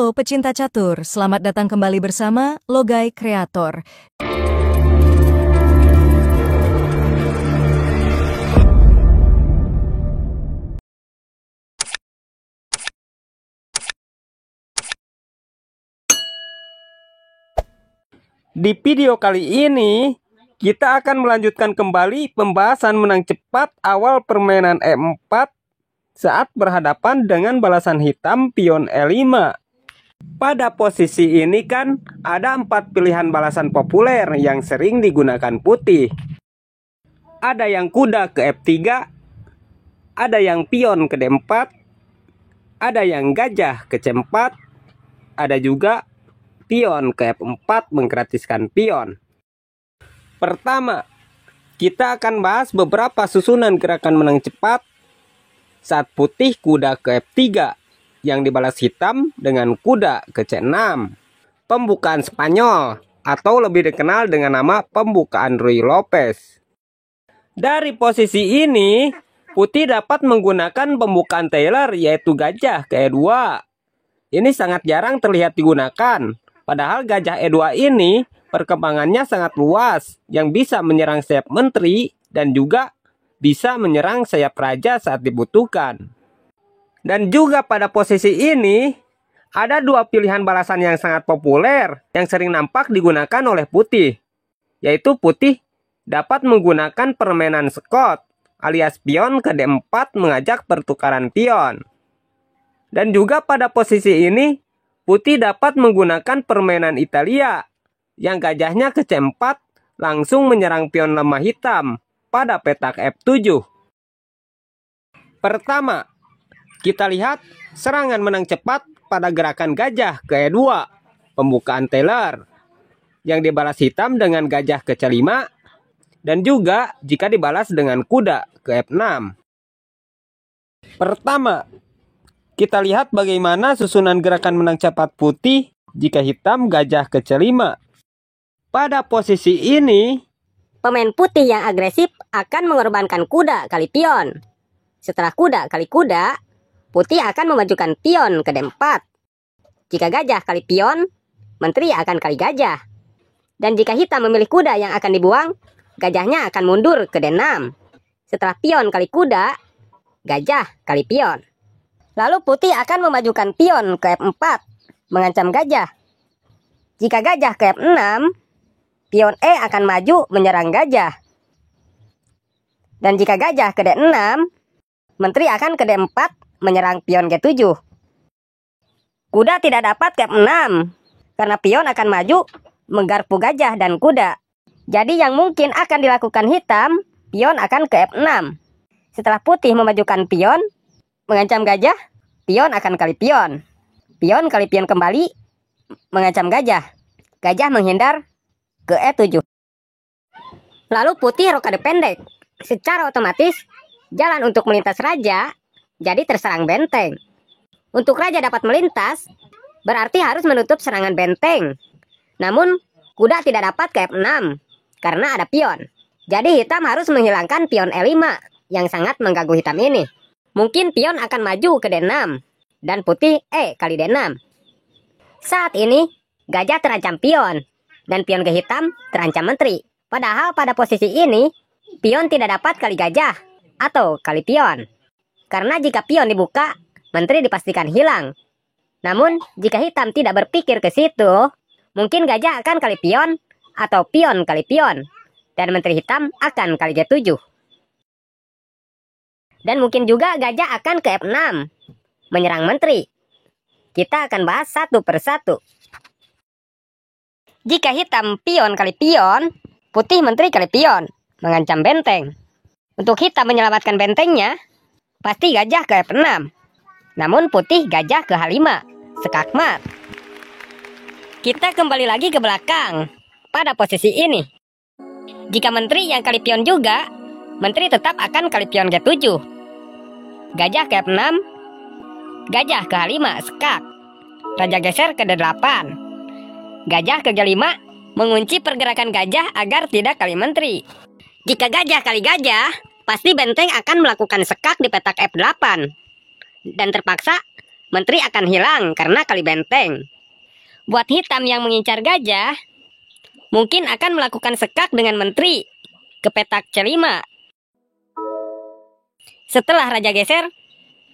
Halo pecinta catur, selamat datang kembali bersama Logai Kreator. Di video kali ini, kita akan melanjutkan kembali pembahasan menang cepat awal permainan E4 saat berhadapan dengan balasan hitam pion E5. Pada posisi ini kan ada 4 pilihan balasan populer yang sering digunakan putih. Ada yang kuda ke F3, ada yang pion ke D4, ada yang gajah ke C4, ada juga pion ke F4 menggratiskan pion. Pertama, kita akan bahas beberapa susunan gerakan menang cepat saat putih kuda ke F3 yang dibalas hitam dengan kuda ke C6. Pembukaan Spanyol atau lebih dikenal dengan nama pembukaan Ruy Lopez. Dari posisi ini, putih dapat menggunakan pembukaan Taylor yaitu gajah ke E2. Ini sangat jarang terlihat digunakan. Padahal gajah E2 ini perkembangannya sangat luas yang bisa menyerang sayap menteri dan juga bisa menyerang sayap raja saat dibutuhkan. Dan juga pada posisi ini ada 2 pilihan balasan yang sangat populer yang sering nampak digunakan oleh putih. Yaitu putih dapat menggunakan permainan Scott alias pion ke D4 mengajak pertukaran pion. Dan juga pada posisi ini putih dapat menggunakan permainan Italia yang gajahnya ke C4 langsung menyerang pion lemah hitam pada petak F7. Pertama, kita lihat serangan menang cepat pada gerakan gajah ke E2, pembukaan Taylor yang dibalas hitam dengan gajah ke C5 dan juga jika dibalas dengan kuda ke F6. Pertama, kita lihat bagaimana susunan gerakan menang cepat putih jika hitam gajah ke C5. Pada posisi ini, pemain putih yang agresif akan mengorbankan kuda kali pion. Setelah kuda kali kuda, putih akan memajukan pion ke D4. Jika gajah kali pion, menteri akan kali gajah. Dan jika hitam memilih kuda yang akan dibuang, gajahnya akan mundur ke D6. Setelah pion kali kuda, gajah kali pion. Lalu putih akan memajukan pion ke F4, mengancam gajah. Jika gajah ke F6, pion E akan maju menyerang gajah. Dan jika gajah ke D6, menteri akan ke D4 menyerang pion G7. Kuda tidak dapat ke F6 karena pion akan maju menggarpu gajah dan kuda. Jadi yang mungkin akan dilakukan hitam, pion akan ke F6. Setelah putih memajukan pion, mengancam gajah, pion akan kali pion. Pion kali pion kembali, mengancam gajah. Gajah menghindar ke E7. Lalu putih rokade pendek. Secara otomatis, jalan untuk melintas raja jadi terserang benteng. Untuk raja dapat melintas, berarti harus menutup serangan benteng. Namun, kuda tidak dapat ke F6 karena ada pion. Jadi hitam harus menghilangkan pion E5 yang sangat mengganggu hitam ini. Mungkin pion akan maju ke D6 dan putih E kali D6. Saat ini, gajah terancam pion dan pion ke hitam terancam menteri. Padahal pada posisi ini, pion tidak dapat kali gajah atau kali pion. Karena jika pion dibuka, menteri dipastikan hilang. Namun, jika hitam tidak berpikir ke situ, mungkin gajah akan kali pion atau pion kali pion. Dan menteri hitam akan kali G7. Dan mungkin juga gajah akan ke F6, menyerang menteri. Kita akan bahas satu persatu. Jika hitam pion kali pion, putih menteri kali pion, mengancam benteng. Untuk hitam menyelamatkan bentengnya, pasti gajah ke F6. Namun putih gajah ke H5, skakmat. Kita kembali lagi ke belakang, pada posisi ini. Jika menteri yang kali pion juga, menteri tetap akan kali pion G7. Gajah ke F6, gajah ke H5, skak. Raja geser ke D8. Gajah ke G5 mengunci pergerakan gajah agar tidak kali menteri. Jika gajah kali gajah, pasti benteng akan melakukan sekak di petak F8. Dan terpaksa menteri akan hilang karena kali benteng. Buat hitam yang mengincar gajah, mungkin akan melakukan sekak dengan menteri ke petak C5. Setelah raja geser,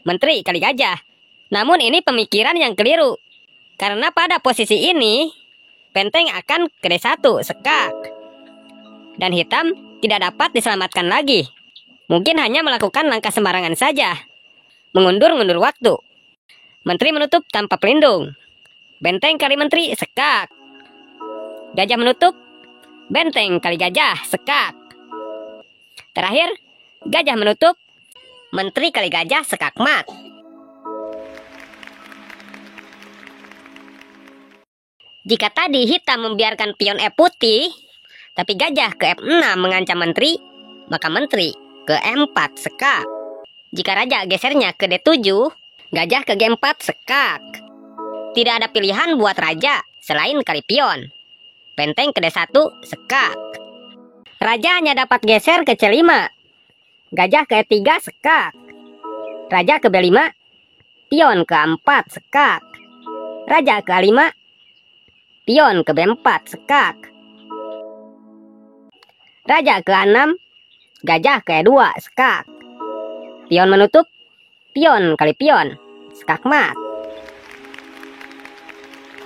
menteri kali gajah. Namun ini pemikiran yang keliru, karena pada posisi ini, benteng akan ke D1, sekak. Dan hitam tidak dapat diselamatkan lagi. Mungkin hanya melakukan langkah sembarangan saja, mengundur-ngundur waktu. Menteri menutup tanpa pelindung. Benteng kali menteri, sekak. Gajah menutup, benteng kali gajah, sekak. Terakhir, gajah menutup, menteri kali gajah, sekak mat. Jika tadi hitam membiarkan pion E putih, tapi gajah ke F6 mengancam menteri, maka menteri ke E4 sekak. Jika raja gesernya ke D7, gajah ke G4 sekak. Tidak ada pilihan buat raja selain kali pion. Benteng ke D1 sekak. Raja hanya dapat geser ke C5. Gajah ke E3 sekak. Raja ke B5, pion ke A4 sekak. Raja ke A5, pion ke B4 sekak. Raja ke A6, gajah ke E2 sekak. Pion menutup, pion kali pion, sekak mat.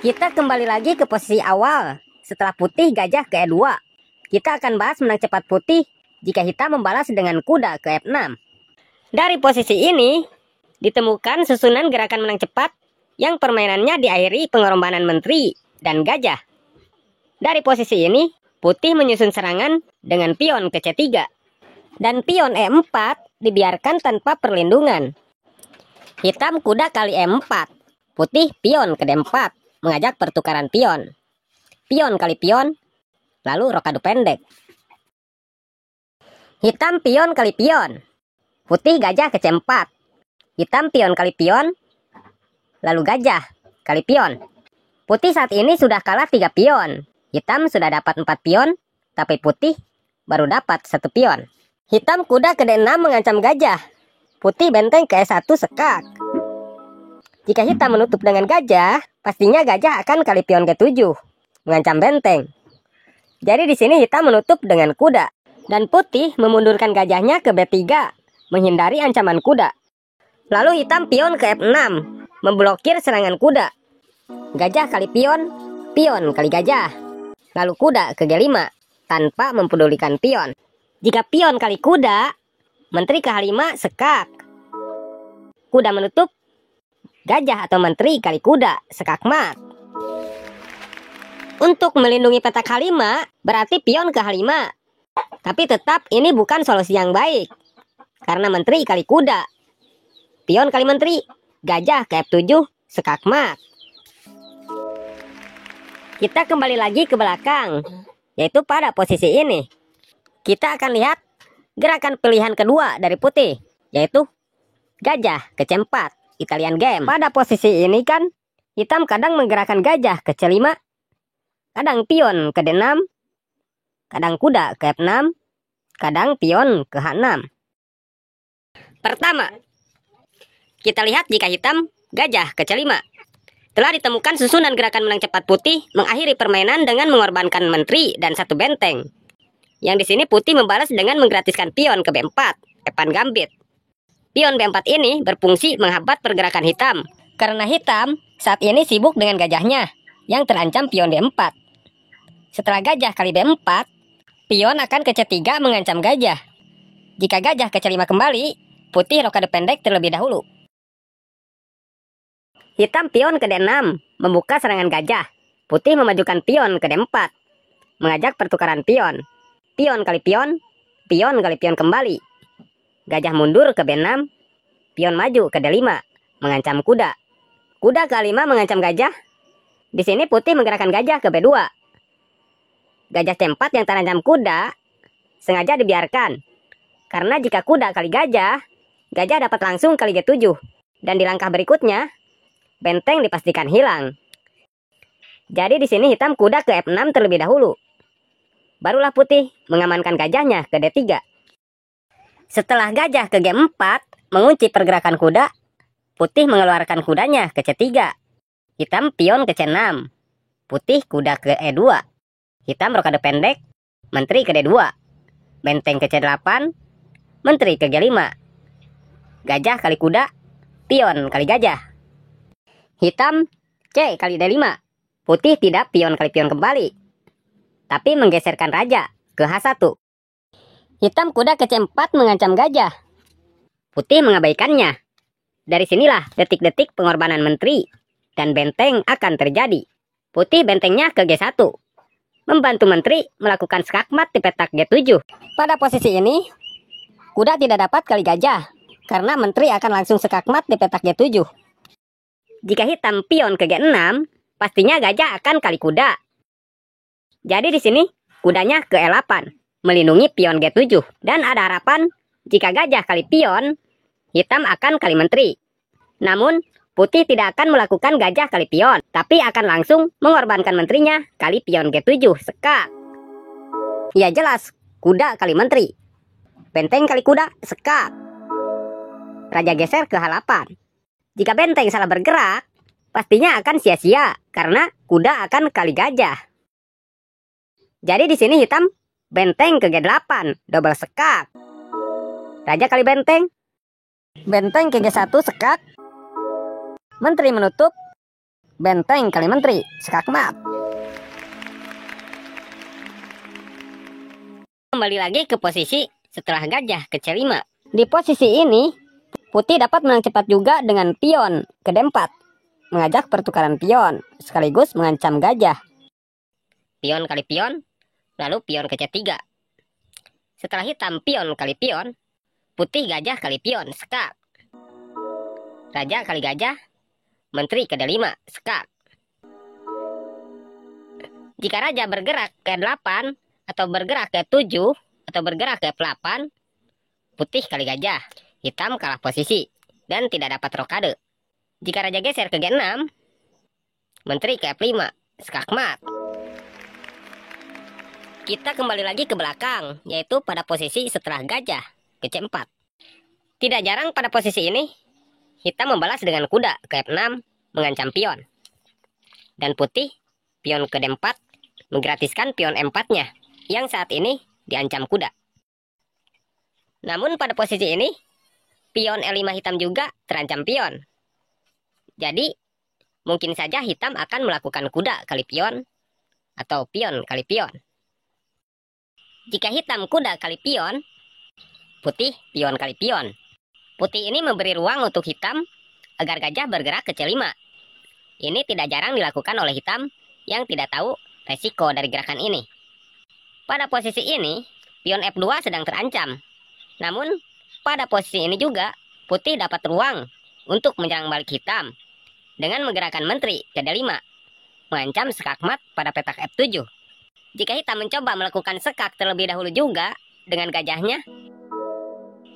Kita kembali lagi ke posisi awal. Setelah putih gajah ke E2. Kita akan bahas menang cepat putih jika hitam membalas dengan kuda ke F6. Dari posisi ini, ditemukan susunan gerakan menang cepat yang permainannya diakhiri pengorbanan menteri dan gajah. Dari posisi ini, putih menyusun serangan dengan pion ke C3. Dan pion E4 dibiarkan tanpa perlindungan. Hitam kuda kali E4. Putih pion ke D4, mengajak pertukaran pion. Pion kali pion, lalu rokade pendek. Hitam pion kali pion. Putih gajah ke C4. Hitam pion kali pion, lalu gajah kali pion. Putih saat ini sudah kalah 3 pion. Hitam sudah dapat 4 pion, tapi putih baru dapat 1 pion. Hitam kuda ke D6 mengancam gajah. Putih benteng ke E1 sekak. Jika hitam menutup dengan gajah, pastinya gajah akan kali pion G7, mengancam benteng. Jadi di sini hitam menutup dengan kuda, dan putih memundurkan gajahnya ke B3, menghindari ancaman kuda. Lalu hitam pion ke F6, memblokir serangan kuda. Gajah kali pion, pion kali gajah. Lalu kuda ke G5, tanpa mempedulikan pion. Jika pion kali kuda, menteri ke H5 sekak. Kuda menutup, gajah atau menteri kali kuda, sekak mat. Untuk melindungi petak H5, berarti pion ke H5. Tapi tetap ini bukan solusi yang baik. Karena menteri kali kuda. Pion kali menteri, gajah ke F7, sekak mat. Kita kembali lagi ke belakang, yaitu pada posisi ini. Kita akan lihat gerakan pilihan kedua dari putih, yaitu gajah ke C4, Italian game. Pada posisi ini kan, hitam kadang menggerakkan gajah ke C5, kadang pion ke D6, kadang kuda ke F6, kadang pion ke H6. Pertama, kita lihat jika hitam gajah ke C5. Telah ditemukan susunan gerakan menang cepat putih mengakhiri permainan dengan mengorbankan menteri dan 1 benteng. Yang di sini putih membalas dengan menggratiskan pion ke B4, Evan Gambit. Pion B4 ini berfungsi menghambat pergerakan hitam, karena hitam saat ini sibuk dengan gajahnya, yang terancam pion D4. Setelah gajah kali B4, pion akan ke C3 mengancam gajah. Jika gajah ke C5 kembali, putih rokade pendek terlebih dahulu. Hitam pion ke D6, membuka serangan gajah. Putih memajukan pion ke D4, mengajak pertukaran pion. Pion kali pion, pion kali pion kembali. Gajah mundur ke B6, pion maju ke D5, mengancam kuda. Kuda ke A5 mengancam gajah. Di sini putih menggerakkan gajah ke B2. Gajah C4 yang terancam kuda, sengaja dibiarkan. Karena jika kuda kali gajah, gajah dapat langsung kali G7. Dan di langkah berikutnya, benteng dipastikan hilang. Jadi di sini hitam kuda ke F6 terlebih dahulu. Barulah putih mengamankan gajahnya ke D3. Setelah gajah ke G4 mengunci pergerakan kuda, putih mengeluarkan kudanya ke C3. Hitam pion ke C6. Putih kuda ke E2. Hitam rokade pendek, menteri ke D2. Benteng ke C8, menteri ke G5. Gajah kali kuda, pion kali gajah. Hitam C kali D5. Putih tidak pion kali pion kembali, tapi menggeserkan raja ke H1. Hitam kuda ke C4 mengancam gajah. Putih mengabaikannya. Dari sinilah detik-detik pengorbanan menteri dan benteng akan terjadi. Putih bentengnya ke G1, membantu menteri melakukan skakmat di petak G7. Pada posisi ini, kuda tidak dapat kali gajah, karena menteri akan langsung skakmat di petak G7. Jika hitam pion ke G6, pastinya gajah akan kali kuda. Jadi di sini, kudanya ke E8, melindungi pion G7. Dan ada harapan, jika gajah kali pion, hitam akan kali menteri. Namun, putih tidak akan melakukan gajah kali pion, tapi akan langsung mengorbankan menterinya kali pion G7, sekak. Ya jelas, kuda kali menteri. Benteng kali kuda, sekak. Raja geser ke H8. Jika benteng salah bergerak, pastinya akan sia-sia, karena kuda akan kali gajah. Jadi di sini hitam, benteng ke G8, double sekak. Raja kali benteng. Benteng ke G1, sekak. Menteri menutup, benteng kali menteri, skakmat. Kembali lagi ke posisi setelah gajah ke C5. Di posisi ini, putih dapat menang cepat juga dengan pion ke D4, mengajak pertukaran pion, sekaligus mengancam gajah. Pion kali pion, lalu pion ke C3. Setelah hitam pion kali pion, putih gajah kali pion, skak. Raja kali gajah, menteri ke D5, skak. Jika raja bergerak ke D8, atau bergerak ke 7, atau bergerak ke F8, putih kali gajah, hitam kalah posisi, dan tidak dapat rokade. Jika raja geser ke G6, menteri ke F5, skakmat. Kita kembali lagi ke belakang, yaitu pada posisi setelah gajah ke C4. Tidak jarang pada posisi ini, hitam membalas dengan kuda ke F6, mengancam pion. Dan putih, pion ke D4, menggratiskan pion M4-nya, yang saat ini diancam kuda. Namun pada posisi ini, pion E5 hitam juga terancam pion. Jadi, mungkin saja hitam akan melakukan kuda kali pion, atau pion kali pion. Jika hitam kuda kali pion, putih pion kali pion. Putih ini memberi ruang untuk hitam agar gajah bergerak ke C5. Ini tidak jarang dilakukan oleh hitam yang tidak tahu resiko dari gerakan ini. Pada posisi ini, pion F2 sedang terancam. Namun, pada posisi ini juga, putih dapat ruang untuk menyerang balik hitam dengan menggerakkan menteri ke D5, mengancam skakmat pada petak F7. Jika hitam mencoba melakukan sekak terlebih dahulu juga dengan gajahnya,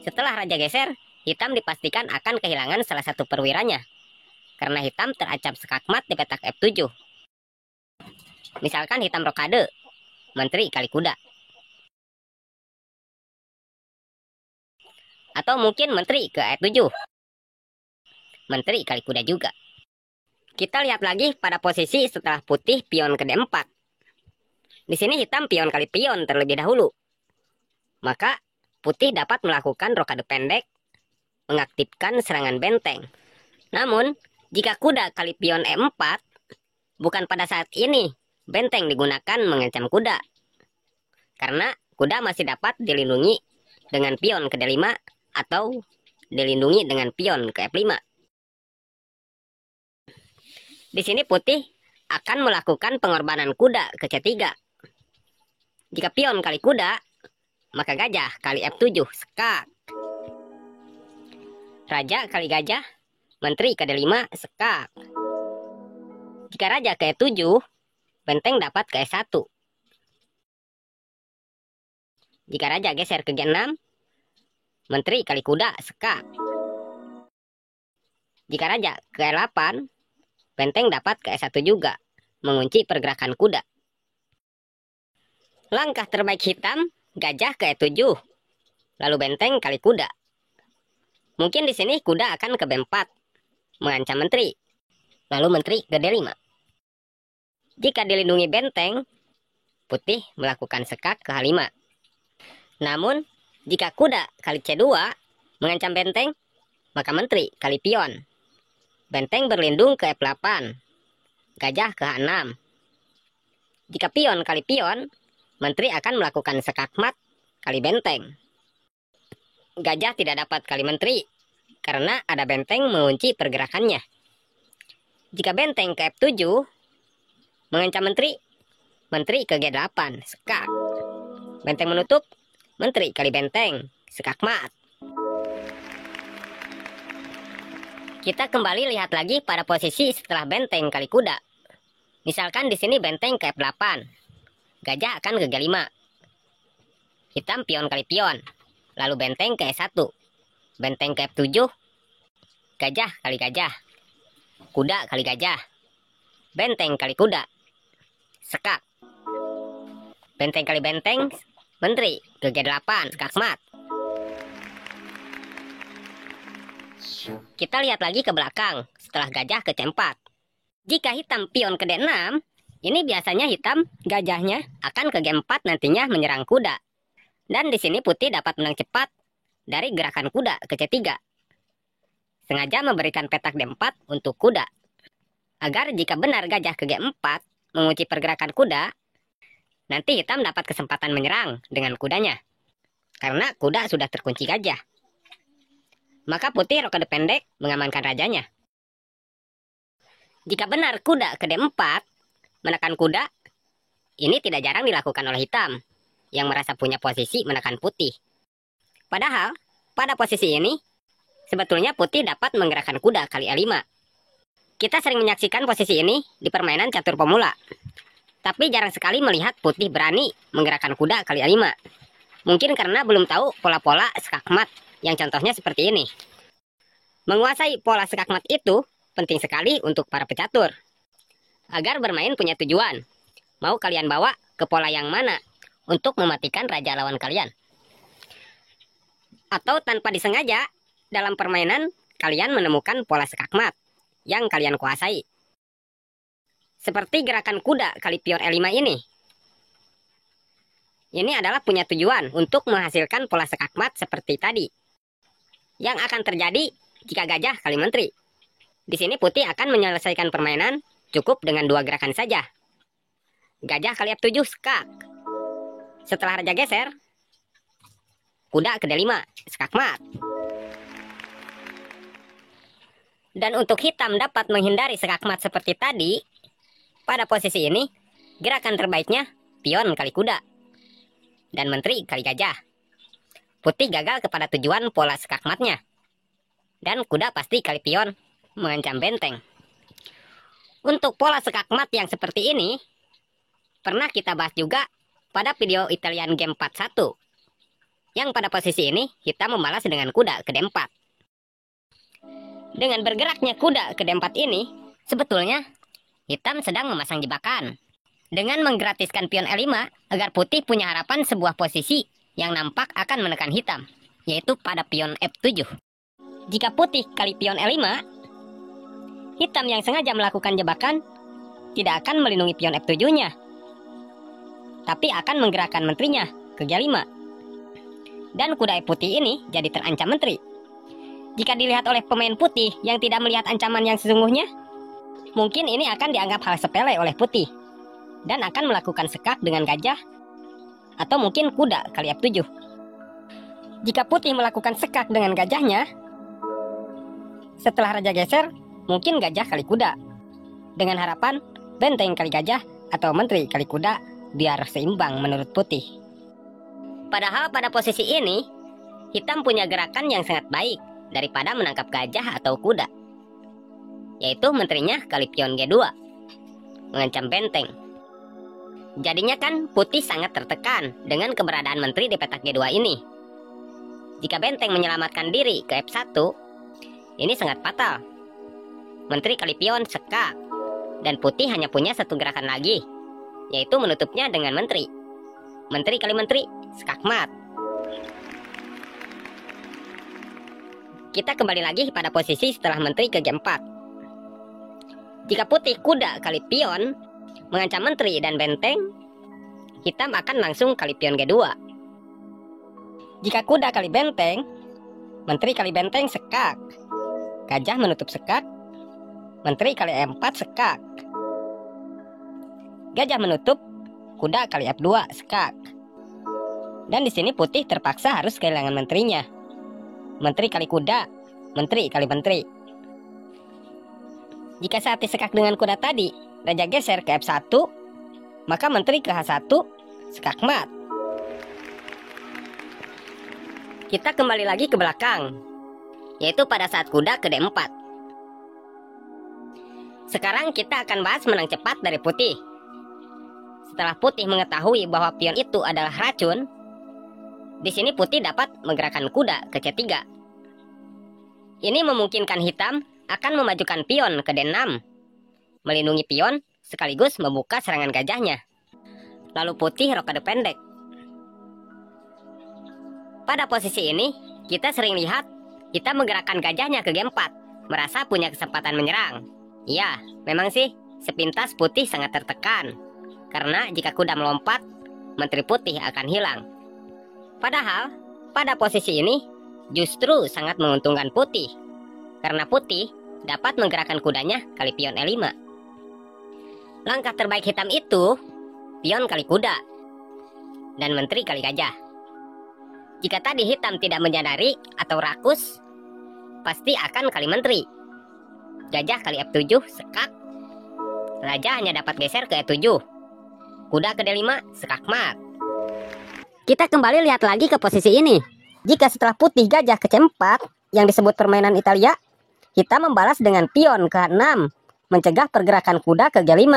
setelah raja geser, hitam dipastikan akan kehilangan salah satu perwiranya, karena hitam terancam skakmat di petak F7. Misalkan hitam rokade, menteri kali kuda. Atau mungkin menteri ke E7, menteri kali kuda juga. Kita lihat lagi pada posisi setelah putih pion ke D4. Di sini hitam pion kali pion terlebih dahulu. Maka putih dapat melakukan rokade pendek, mengaktifkan serangan benteng. Namun, jika kuda kali pion E4, bukan pada saat ini benteng digunakan mengancam kuda. Karena kuda masih dapat dilindungi dengan pion ke D5 atau dilindungi dengan pion ke F5. Di sini putih akan melakukan pengorbanan kuda ke C3. Jika pion kali kuda, maka gajah kali F7, sekak. Raja kali gajah, menteri ke D5, sekak. Jika raja ke E7, benteng dapat ke E1. Jika raja geser ke G6, menteri kali kuda, sekak. Jika raja ke E8, benteng dapat ke E1 juga, mengunci pergerakan kuda. Langkah terbaik hitam, gajah ke E7, lalu benteng kali kuda. Mungkin di sini kuda akan ke B4, mengancam menteri, lalu menteri ke D5. Jika dilindungi benteng, putih melakukan sekak ke H5. Namun, jika kuda kali C2 mengancam benteng, maka menteri kali pion. Benteng berlindung ke F8, gajah ke H6. Jika pion kali pion, menteri akan melakukan sekak mat kali benteng. Gajah tidak dapat kali menteri, karena ada benteng mengunci pergerakannya. Jika benteng ke F7 mengancam menteri, menteri ke G8, sekak. Benteng menutup, menteri kali benteng, sekak mat. Kita kembali lihat lagi pada posisi setelah benteng kali kuda. Misalkan di sini benteng ke F8, gajah akan ke G5. Hitam pion kali pion, lalu benteng ke E1, benteng ke F7, gajah kali gajah, kuda kali gajah, benteng kali kuda, sekak. Benteng kali benteng, menteri ke G8, sekak mat. Kita lihat lagi ke belakang setelah gajah ke C4. Jika hitam pion ke D6, ini biasanya hitam gajahnya akan ke G4 nantinya menyerang kuda. Dan di sini putih dapat menang cepat dari gerakan kuda ke C3. Sengaja memberikan petak D4 untuk kuda, agar jika benar gajah ke G4 mengunci pergerakan kuda, nanti hitam dapat kesempatan menyerang dengan kudanya, karena kuda sudah terkunci gajah. Maka putih rokade pendek mengamankan rajanya. Jika benar kuda ke D4 menekan kuda, ini tidak jarang dilakukan oleh hitam yang merasa punya posisi menekan putih. Padahal, pada posisi ini, sebetulnya putih dapat menggerakkan kuda kali E5. Kita sering menyaksikan posisi ini di permainan catur pemula, tapi jarang sekali melihat putih berani menggerakkan kuda kali E5. Mungkin karena belum tahu pola-pola skakmat yang contohnya seperti ini. Menguasai pola skakmat itu penting sekali untuk para pecatur, agar bermain punya tujuan. Mau kalian bawa ke pola yang mana untuk mematikan raja lawan kalian. Atau tanpa disengaja, dalam permainan kalian menemukan pola skakmat yang kalian kuasai. Seperti gerakan kuda kali pion E5 ini. Ini adalah punya tujuan untuk menghasilkan pola skakmat seperti tadi. Yang akan terjadi jika gajah kali menteri. Di sini putih akan menyelesaikan permainan cukup dengan 2 gerakan saja. Gajah kali F7 skak. Setelah raja geser, kuda ke D5, skak mat. Dan untuk hitam dapat menghindari skak mat seperti tadi, pada posisi ini, gerakan terbaiknya pion kali kuda, dan menteri kali gajah. Putih gagal kepada tujuan pola skak matnya, dan kuda pasti kali pion mengancam benteng. Untuk pola skak mat yang seperti ini, pernah kita bahas juga pada video Italian Game 41, yang pada posisi ini hitam membalas dengan kuda ke D4. Dengan bergeraknya kuda ke D4 ini, sebetulnya hitam sedang memasang jebakan dengan menggratiskan pion E5 agar putih punya harapan sebuah posisi yang nampak akan menekan hitam, yaitu pada pion F7. Jika putih kali pion E5, hitam yang sengaja melakukan jebakan tidak akan melindungi pion F7-nya, tapi akan menggerakkan menterinya ke G5. Dan kuda E putih ini jadi terancam menteri. Jika dilihat oleh pemain putih yang tidak melihat ancaman yang sesungguhnya, mungkin ini akan dianggap hal sepele oleh putih, dan akan melakukan sekak dengan gajah, atau mungkin kuda kali F7. Jika putih melakukan sekak dengan gajahnya, setelah raja geser, mungkin gajah kali kuda, dengan harapan benteng kali gajah atau menteri kali kuda biar seimbang menurut putih. Padahal pada posisi ini, hitam punya gerakan yang sangat baik daripada menangkap gajah atau kuda, yaitu menterinya kali pion G2, mengancam benteng. Jadinya kan putih sangat tertekan dengan keberadaan menteri di petak G2 ini. Jika benteng menyelamatkan diri ke F1, ini sangat fatal. Menteri kali pion sekak, dan putih hanya punya satu gerakan lagi, yaitu menutupnya dengan menteri. Menteri kali menteri, skak mat. Kita kembali lagi pada posisi setelah menteri ke G4. Jika putih kuda kali pion mengancam menteri dan benteng, hitam akan langsung kali pion G2. Jika kuda kali benteng, menteri kali benteng sekak. Gajah menutup sekak, menteri kali E4 sekak. Gajah menutup, kuda kali F2 sekak. Dan di sini putih terpaksa harus kehilangan menterinya. Menteri kali kuda, menteri kali menteri. Jika saat disekak dengan kuda tadi, raja geser ke F1, maka menteri ke H1 sekak mat. Kita kembali lagi ke belakang, yaitu pada saat kuda ke D4. Sekarang kita akan bahas menang cepat dari putih. Setelah putih mengetahui bahwa pion itu adalah racun, di sini putih dapat menggerakkan kuda ke C3. Ini memungkinkan hitam akan memajukan pion ke D6, melindungi pion sekaligus membuka serangan gajahnya. Lalu putih rokade pendek. Pada posisi ini, kita sering lihat hitam menggerakkan gajahnya ke G4, merasa punya kesempatan menyerang. Ya, memang sih, sepintas putih sangat tertekan. Karena jika kuda melompat, menteri putih akan hilang. Padahal, pada posisi ini, justru sangat menguntungkan putih. Karena putih dapat menggerakkan kudanya kali pion E5. Langkah terbaik hitam itu, pion kali kuda, dan menteri kali gajah. Jika tadi hitam tidak menyadari atau rakus, pasti akan kali menteri. Gajah kali F7 sekak. Raja hanya dapat geser ke E7. Kuda ke D5 sekak mat. Kita kembali lihat lagi ke posisi ini. Jika setelah putih gajah ke C4, yang disebut permainan Italia, hitam membalas dengan pion ke H6, mencegah pergerakan kuda ke G5.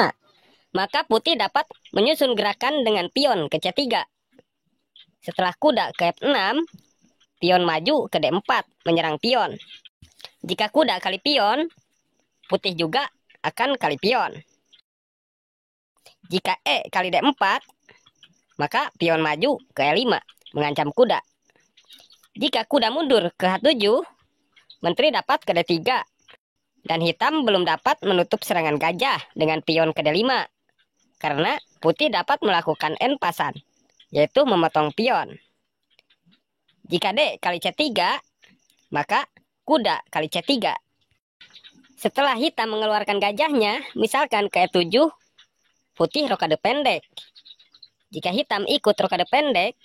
Maka putih dapat menyusun gerakan dengan pion ke C3. Setelah kuda ke F6, pion maju ke D4, menyerang pion. Jika kuda kali pion, putih juga akan kali pion. Jika E kali D4, maka pion maju ke E5, mengancam kuda. Jika kuda mundur ke H7, menteri dapat ke D3. Dan hitam belum dapat menutup serangan gajah dengan pion ke D5. Karena putih dapat melakukan N pasan, yaitu memotong pion. Jika D kali C3, maka kuda kali C3. Setelah hitam mengeluarkan gajahnya, misalkan ke E7, putih rokade pendek. Jika hitam ikut rokade pendek,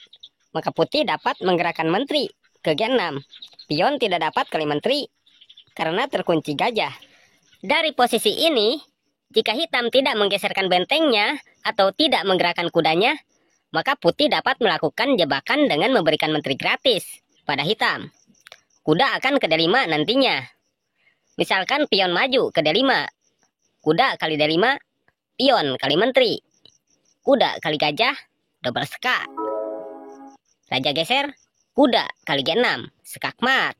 maka putih dapat menggerakkan menteri ke G6. Pion tidak dapat kali menteri karena terkunci gajah. Dari posisi ini, jika hitam tidak menggeserkan bentengnya atau tidak menggerakkan kudanya, maka putih dapat melakukan jebakan dengan memberikan menteri gratis pada hitam. Kuda akan ke D5 nantinya. Misalkan pion maju ke D5. Kuda kali D5, pion kali menteri. Kuda kali gajah, double sekak. Raja geser, kuda kali G6, sekak mat.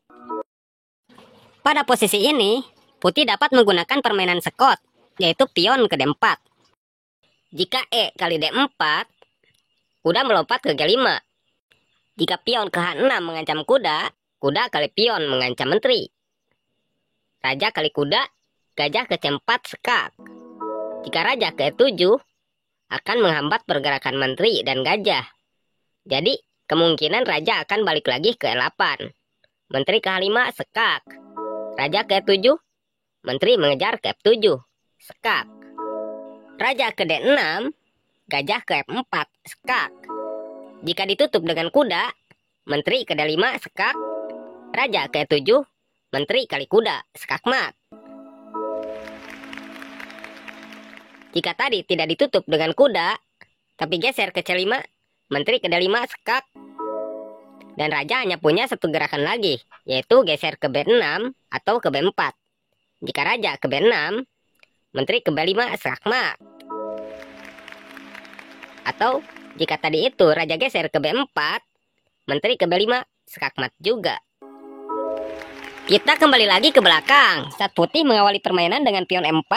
Pada posisi ini, putih dapat menggunakan permainan sekot, yaitu pion ke D4. Jika E kali D4, kuda melompat ke G5. Jika pion ke H6 mengancam kuda, kuda kali pion mengancam menteri. Raja kali kuda, gajah ke C4 sekak. Jika raja ke E7, akan menghambat pergerakan menteri dan gajah. Jadi, kemungkinan raja akan balik lagi ke E8. Menteri ke H5 sekak. Raja ke E7, menteri mengejar ke F7, sekak. Raja ke D6, gajah ke F4, sekak. Jika ditutup dengan kuda, menteri ke D5, sekak. Raja ke E7, menteri kali kuda, sekak mat. Jika tadi tidak ditutup dengan kuda, tapi geser ke C5, menteri ke D5 sekak. Dan raja hanya punya satu gerakan lagi, yaitu geser ke B6 atau ke B4. Jika raja ke B6, menteri ke B5 sekak mat. Atau jika tadi itu raja geser ke B4, menteri ke B5 sekak mat juga. Kita kembali lagi ke belakang saat putih mengawali permainan dengan pion M4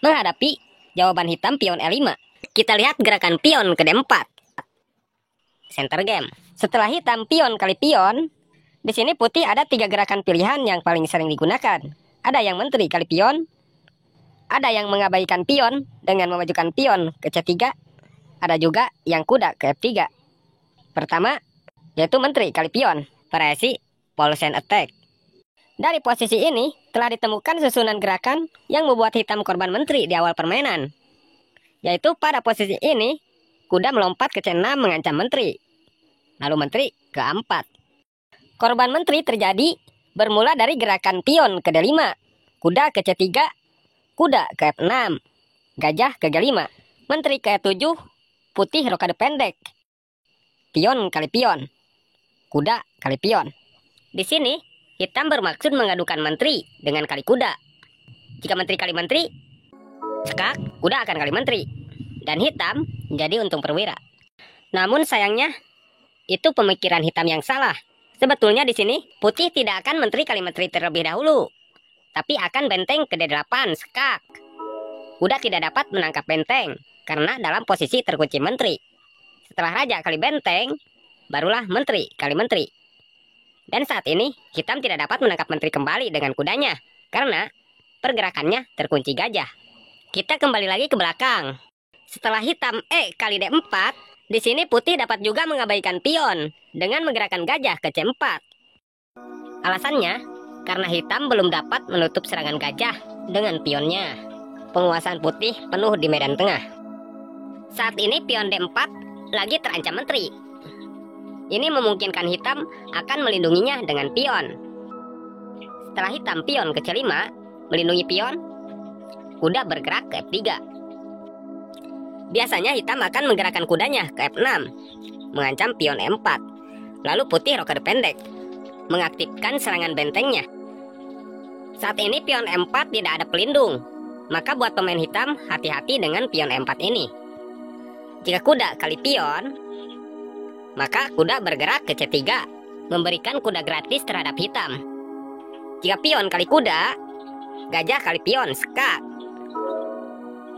menghadapi jawaban hitam pion E5. Kita lihat gerakan pion ke D4. Center game. Setelah hitam pion kali pion, di sini putih ada 3 gerakan pilihan yang paling sering digunakan. Ada yang menteri kali pion, Ada yang mengabaikan pion dengan memajukan pion ke C3. Ada juga yang kuda ke F3. Pertama, yaitu menteri kali pion, variasi Paulsen attack. Dari posisi ini, telah ditemukan susunan gerakan yang membuat hitam korban menteri di awal permainan. Yaitu pada posisi ini, kuda melompat ke C6 mengancam menteri. Lalu menteri ke A4. Korban menteri terjadi bermula dari gerakan pion ke D5, kuda ke C3, kuda ke F6, gajah ke G5, menteri ke E7, putih rokade pendek, pion kali pion, kuda kali pion. Di sini, hitam bermaksud mengadukan menteri dengan kali kuda. Jika menteri kali menteri, sekak, kuda akan kali menteri. Dan hitam jadi untung perwira. Namun sayangnya, itu pemikiran hitam yang salah. Sebetulnya di sini, putih tidak akan menteri kali menteri terlebih dahulu, tapi akan benteng ke D8, sekak. Kuda tidak dapat menangkap benteng, karena dalam posisi terkunci menteri. Setelah raja kali benteng, barulah menteri kali menteri. Dan saat ini, hitam tidak dapat menangkap menteri kembali dengan kudanya, karena pergerakannya terkunci gajah. Kita kembali lagi ke belakang. Setelah hitam E kali D4, di sini putih dapat juga mengabaikan pion dengan menggerakkan gajah ke C4. Alasannya, karena hitam belum dapat menutup serangan gajah dengan pionnya. Penguasaan putih penuh di medan tengah. Saat ini pion D4 lagi terancam menteri. Ini memungkinkan hitam akan melindunginya dengan pion. Setelah hitam pion ke C5, melindungi pion, kuda bergerak ke F3. Biasanya hitam akan menggerakkan kudanya ke F6, mengancam pion E4. Lalu putih rokade pendek, mengaktifkan serangan bentengnya. Saat ini pion E4 tidak ada pelindung, maka buat pemain hitam hati-hati dengan pion E4 ini. Jika kuda kali pion, maka kuda bergerak ke C3, memberikan kuda gratis terhadap hitam. Jika pion kali kuda, gajah kali pion, sekak.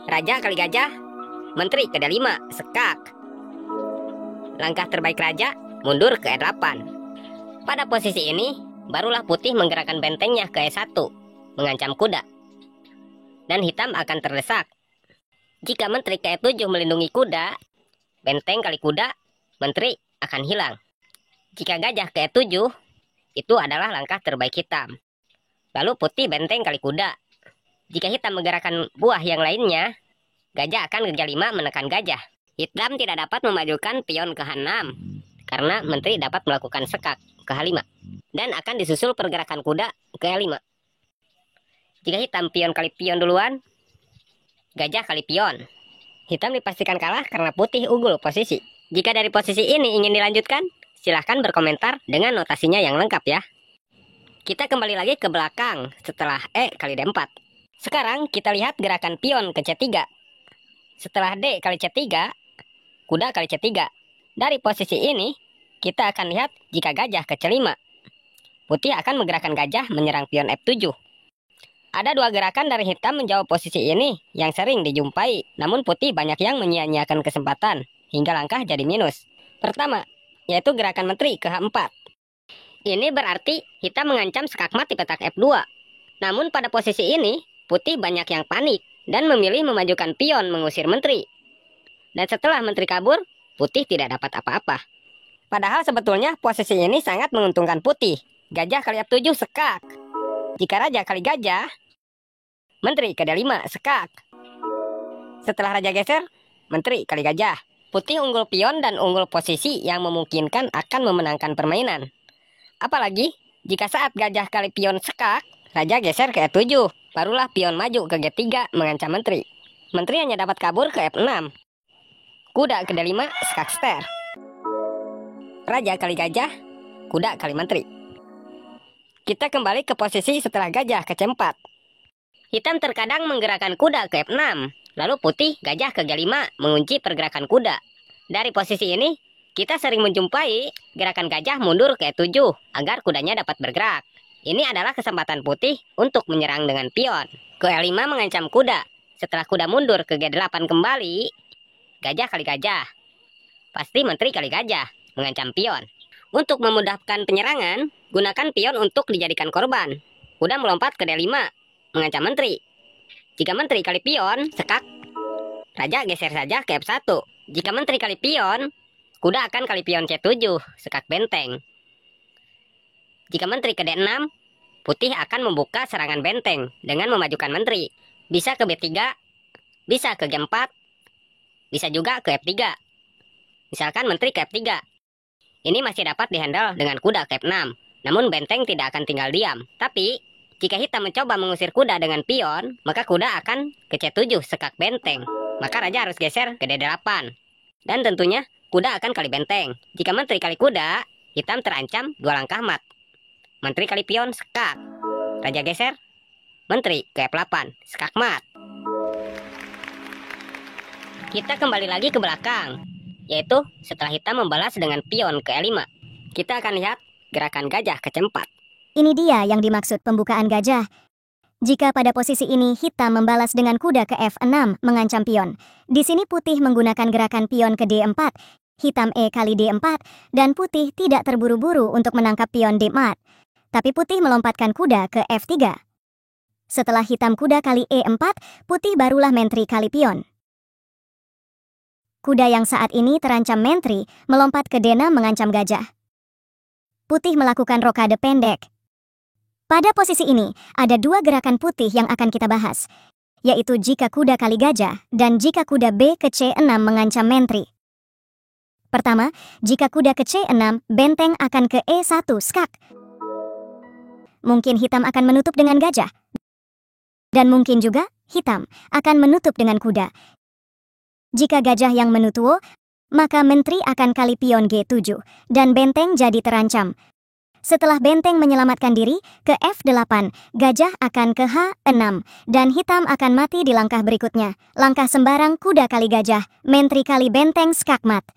Raja kali gajah, menteri ke D5, sekak. Langkah terbaik raja, mundur ke E8. Pada posisi ini, barulah putih menggerakkan bentengnya ke E1, mengancam kuda. Dan hitam akan terdesak. Jika menteri ke E7 melindungi kuda, benteng kali kuda, menteri akan hilang. Jika gajah ke E7, itu adalah langkah terbaik hitam. Lalu putih benteng kali kuda. Jika hitam menggerakkan buah yang lainnya, gajah akan ke G5 menekan gajah. Hitam tidak dapat memajukan pion ke H6, karena menteri dapat melakukan sekak ke H5. Dan akan disusul pergerakan kuda ke E5. Jika hitam pion kali pion duluan, gajah kali pion. Hitam dipastikan kalah karena putih unggul posisi. Jika dari posisi ini ingin dilanjutkan, silahkan berkomentar dengan notasinya yang lengkap ya. Kita kembali lagi ke belakang setelah E kali D4. Sekarang kita lihat gerakan pion ke C3. Setelah D kali C3, kuda kali C3. Dari posisi ini, kita akan lihat jika gajah ke C5. Putih akan menggerakkan gajah menyerang pion F7. Ada dua gerakan dari hitam menjawab posisi ini yang sering dijumpai, namun putih banyak yang menyia-nyiakan kesempatan, hingga langkah jadi minus. Pertama, yaitu gerakan menteri ke H4. Ini berarti hitam mengancam sekak mat di petak F2. Namun pada posisi ini, putih banyak yang panik dan memilih memajukan pion mengusir menteri. Dan setelah menteri kabur, putih tidak dapat apa-apa. Padahal sebetulnya posisi ini sangat menguntungkan putih. Gajah kali F7 sekak. Jika raja kali gajah, menteri ke D5 sekak. Setelah raja geser, menteri kali gajah. Putih unggul pion dan unggul posisi yang memungkinkan akan memenangkan permainan. Apalagi jika saat gajah kali pion sekak, raja geser ke E7. Barulah pion maju ke G3 mengancam menteri. Menteri hanya dapat kabur ke F6. Kuda ke D5 sekak ster. Raja kali gajah, kuda kali menteri. Kita kembali ke posisi setelah gajah ke C4. Hitam terkadang menggerakkan kuda ke F6. Lalu putih gajah ke G5 mengunci pergerakan kuda. Dari posisi ini, kita sering menjumpai gerakan gajah mundur ke E7 agar kudanya dapat bergerak. Ini adalah kesempatan putih untuk menyerang dengan pion. Ke E5 mengancam kuda. Setelah kuda mundur ke G8 kembali, gajah kali gajah. Pasti menteri kali gajah, mengancam pion. Untuk memudahkan penyerangan, gunakan pion untuk dijadikan korban. Kuda melompat ke D5, mengancam menteri. Jika menteri kali pion, sekak, raja geser saja ke F1. Jika menteri kali pion, kuda akan kali pion C7, sekak benteng. Jika menteri ke D6, putih akan membuka serangan benteng dengan memajukan menteri. Bisa ke B3, bisa ke G4, bisa juga ke F3. Misalkan menteri ke F3. Ini masih dapat dihandle dengan kuda ke F6. Namun benteng tidak akan tinggal diam. Tapi, jika hitam mencoba mengusir kuda dengan pion, maka kuda akan ke C7 sekak benteng. Maka raja harus geser ke D8. Dan tentunya, kuda akan kali benteng. Jika menteri kali kuda, hitam terancam 2 langkah mat. Menteri kali pion sekak. Raja geser, menteri ke F8, sekak mat. Kita kembali lagi ke belakang, yaitu setelah hitam membalas dengan pion ke E5. Kita akan lihat gerakan gajah ke C4. Ini dia yang dimaksud pembukaan gajah. Jika pada posisi ini hitam membalas dengan kuda ke F6 mengancam pion. Di sini putih menggunakan gerakan pion ke D4, hitam E kali D4, dan putih tidak terburu-buru untuk menangkap pion D4. Tapi putih melompatkan kuda ke F3. Setelah hitam kuda kali E4, putih barulah menteri kali pion. Kuda yang saat ini terancam menteri melompat ke D6 mengancam gajah. Putih melakukan rokade pendek. Pada posisi ini, ada 2 gerakan putih yang akan kita bahas, yaitu jika kuda kali gajah dan jika kuda B ke C6 mengancam menteri. Pertama, jika kuda ke C6, benteng akan ke E1 skak. Mungkin hitam akan menutup dengan gajah. Dan mungkin juga hitam akan menutup dengan kuda. Jika gajah yang menutuo, maka menteri akan kali pion G7 dan benteng jadi terancam. Setelah benteng menyelamatkan diri ke F8, gajah akan ke H6 dan hitam akan mati di langkah berikutnya. Langkah sembarang kuda kali gajah, menteri kali benteng skakmat.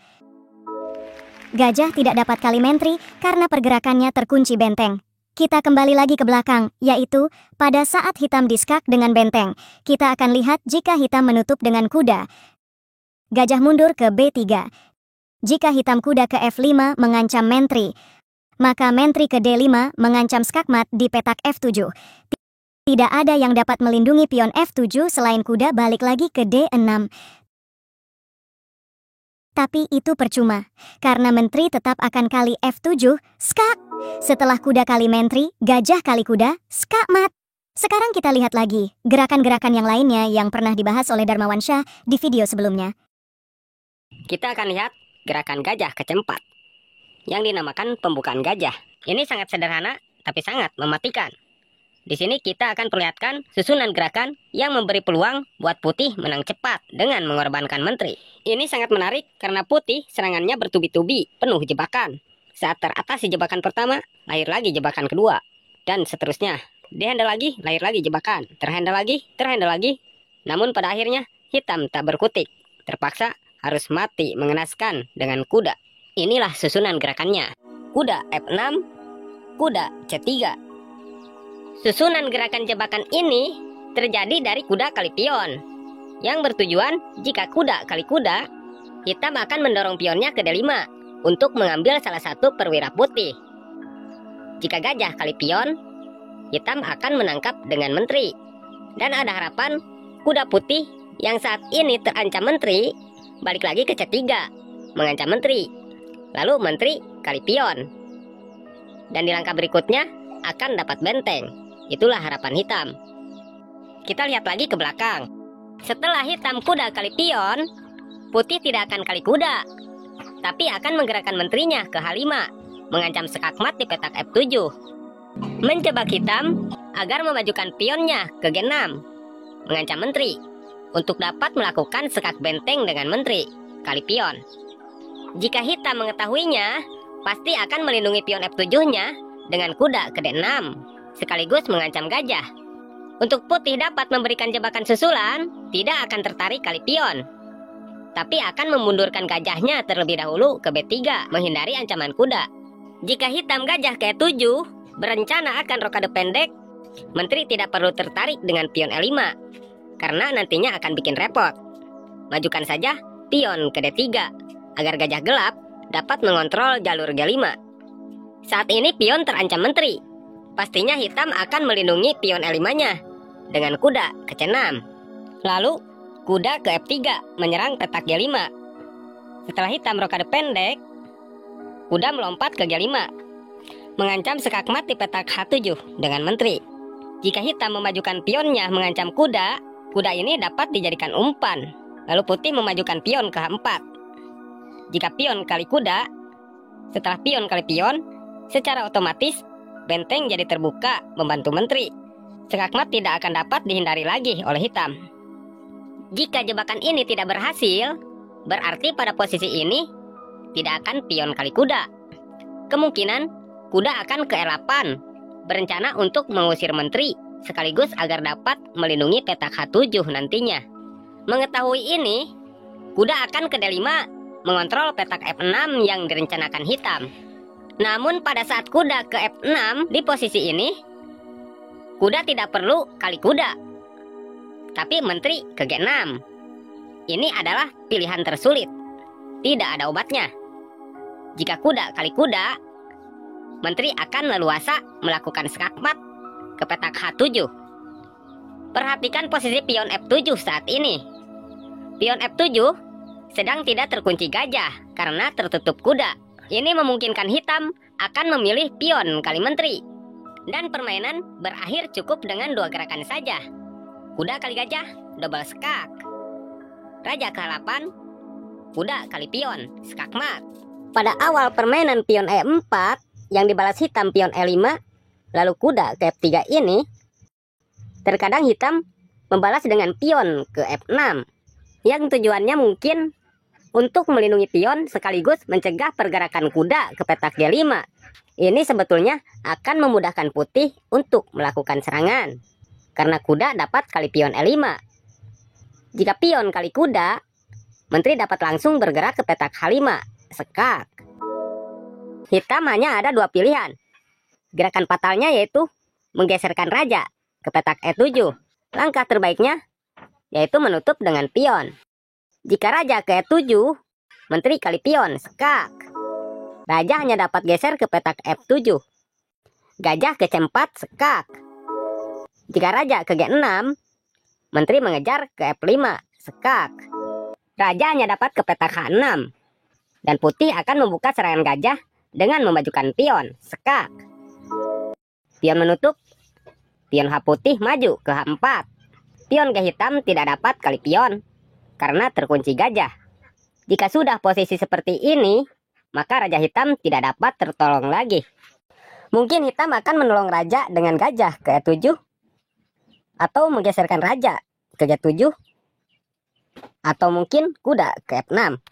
Gajah tidak dapat kali menteri karena pergerakannya terkunci benteng. Kita kembali lagi ke belakang, yaitu pada saat hitam diskak dengan benteng. Kita akan lihat jika hitam menutup dengan kuda. Gajah mundur ke B3. Jika hitam kuda ke F5 mengancam menteri, maka menteri ke D5 mengancam skakmat di petak F7. Tidak ada yang dapat melindungi pion F7 selain kuda balik lagi ke D6. Tapi itu percuma, karena menteri tetap akan kali F7, skak. Setelah kuda kali menteri, gajah kali kuda, skakmat. Sekarang kita lihat lagi gerakan-gerakan yang lainnya yang pernah dibahas oleh Darmawansyah di video sebelumnya. Kita akan lihat gerakan gajah ke C4 yang dinamakan pembukaan gajah. Ini sangat sederhana tapi sangat mematikan. Di sini kita akan perlihatkan susunan gerakan yang memberi peluang buat putih menang cepat dengan mengorbankan menteri. Ini sangat menarik karena putih serangannya bertubi-tubi, penuh jebakan. Saat teratasi jebakan pertama, lahir lagi jebakan kedua. Dan seterusnya, dihandle lagi, lahir lagi jebakan. Terhandle lagi. Namun pada akhirnya, hitam tak berkutik. Terpaksa harus mati mengenaskan dengan kuda. Inilah susunan gerakannya. Kuda F6, kuda C3. Susunan gerakan jebakan ini terjadi dari kuda kali pion, yang bertujuan jika kuda kali kuda, hitam akan mendorong pionnya ke D5 untuk mengambil salah satu perwira putih. Jika gajah kali pion, hitam akan menangkap dengan menteri. Dan ada harapan kuda putih yang saat ini terancam menteri balik lagi ke C3, mengancam menteri. Lalu menteri kali pion. Dan di langkah berikutnya akan dapat benteng. Itulah harapan hitam. Kita lihat lagi ke belakang. Setelah hitam kuda kali pion, putih tidak akan kali kuda, tapi akan menggerakkan menterinya ke H5, mengancam skakmat di petak F7. Menjebak hitam agar memajukan pionnya ke G6, mengancam menteri, untuk dapat melakukan sekak benteng dengan menteri kali pion. Jika hitam mengetahuinya, pasti akan melindungi pion F7-nya dengan kuda ke D6, sekaligus mengancam gajah. Untuk putih dapat memberikan jebakan susulan, tidak akan tertarik kali pion, tapi akan memundurkan gajahnya terlebih dahulu ke B3, menghindari ancaman kuda. Jika hitam gajah ke E7, berencana akan rokade pendek, menteri tidak perlu tertarik dengan pion E5, karena nantinya akan bikin repot. Majukan saja pion ke D3, agar gajah gelap dapat mengontrol jalur G5. Saat ini pion terancam menteri. Pastinya hitam akan melindungi pion E5-nya. dengan kuda ke C6. Lalu kuda ke F3 menyerang petak G5. Setelah hitam rokade pendek, kuda melompat ke G5, mengancam skakmat di petak H7 dengan menteri. Jika hitam memajukan pionnya mengancam kuda, kuda ini dapat dijadikan umpan. Lalu putih memajukan pion ke H4. Jika pion kali kuda, setelah pion kali pion, secara otomatis benteng jadi terbuka membantu menteri. Skakmat tidak akan dapat dihindari lagi oleh hitam. Jika jebakan ini tidak berhasil, berarti pada posisi ini tidak akan pion kali kuda. Kemungkinan kuda akan ke E8, berencana untuk mengusir menteri sekaligus agar dapat melindungi petak H7 nantinya. Mengetahui ini, kuda akan ke D5 mengontrol petak F6 yang direncanakan hitam. Namun pada saat kuda ke F6 di posisi ini, kuda tidak perlu kali kuda, tapi menteri ke G6. Ini adalah pilihan tersulit, tidak ada obatnya. Jika kuda kali kuda, menteri akan leluasa melakukan skakmat ke petak H7. Perhatikan posisi pion F7 saat ini. Pion F7 sedang tidak terkunci gajah karena tertutup kuda. Ini memungkinkan hitam akan memilih pion kali menteri. Dan permainan berakhir cukup dengan 2 gerakan saja. Kuda kali gajah, double skak. Raja ke H8, kuda kali pion, skakmat. Pada awal permainan pion E4 yang dibalas hitam pion E5, lalu kuda ke F3 ini, terkadang hitam membalas dengan pion ke F6. Yang tujuannya mungkin untuk melindungi pion sekaligus mencegah pergerakan kuda ke petak G5. Ini sebetulnya akan memudahkan putih untuk melakukan serangan, karena kuda dapat kali pion E5. Jika pion kali kuda, menteri dapat langsung bergerak ke petak H5, skak. Hitam hanya ada 2 pilihan. Gerakan fatalnya yaitu menggeserkan raja ke petak E7. Langkah terbaiknya yaitu menutup dengan pion. Jika raja ke E7, menteri kali pion, skak. Raja hanya dapat geser ke petak F7. Gajah ke C4, skak. Jika raja ke G6, menteri mengejar ke F5, skak. Raja hanya dapat ke petak H6. Dan putih akan membuka serangan gajah dengan memajukan pion, skak. Pion menutup, pion H putih maju ke H4. Pion ke hitam tidak dapat kali pion karena terkunci gajah. Jika sudah posisi seperti ini, maka raja hitam tidak dapat tertolong lagi. Mungkin hitam akan menolong raja dengan gajah ke E7, atau menggeserkan raja ke G7, atau mungkin kuda ke F6.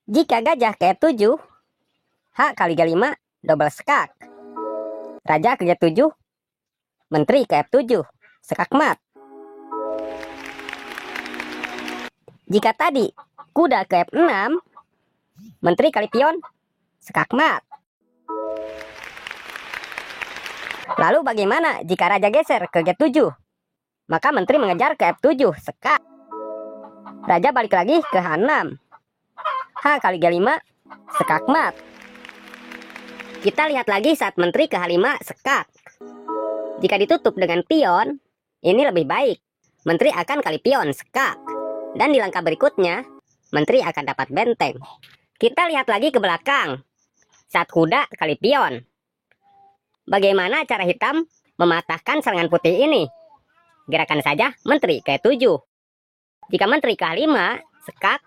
Jika gajah ke E7, H kali G5, double skak. Raja ke G7, menteri ke F7, skakmat. Jika tadi kuda ke F6, menteri kali pion, skakmat. Lalu bagaimana jika raja geser ke G7? Maka menteri mengejar ke F7, skak. Raja balik lagi ke H6. H kali G5, skakmat. Kita lihat lagi saat menteri ke H5, skak. Jika ditutup dengan pion, ini lebih baik. Menteri akan kali pion, skak. Dan di langkah berikutnya, menteri akan dapat benteng. Kita lihat lagi ke belakang. Saat kuda kali pion. Bagaimana cara hitam mematahkan serangan putih ini? Gerakan saja menteri ke 7. Jika menteri ke 5, skak,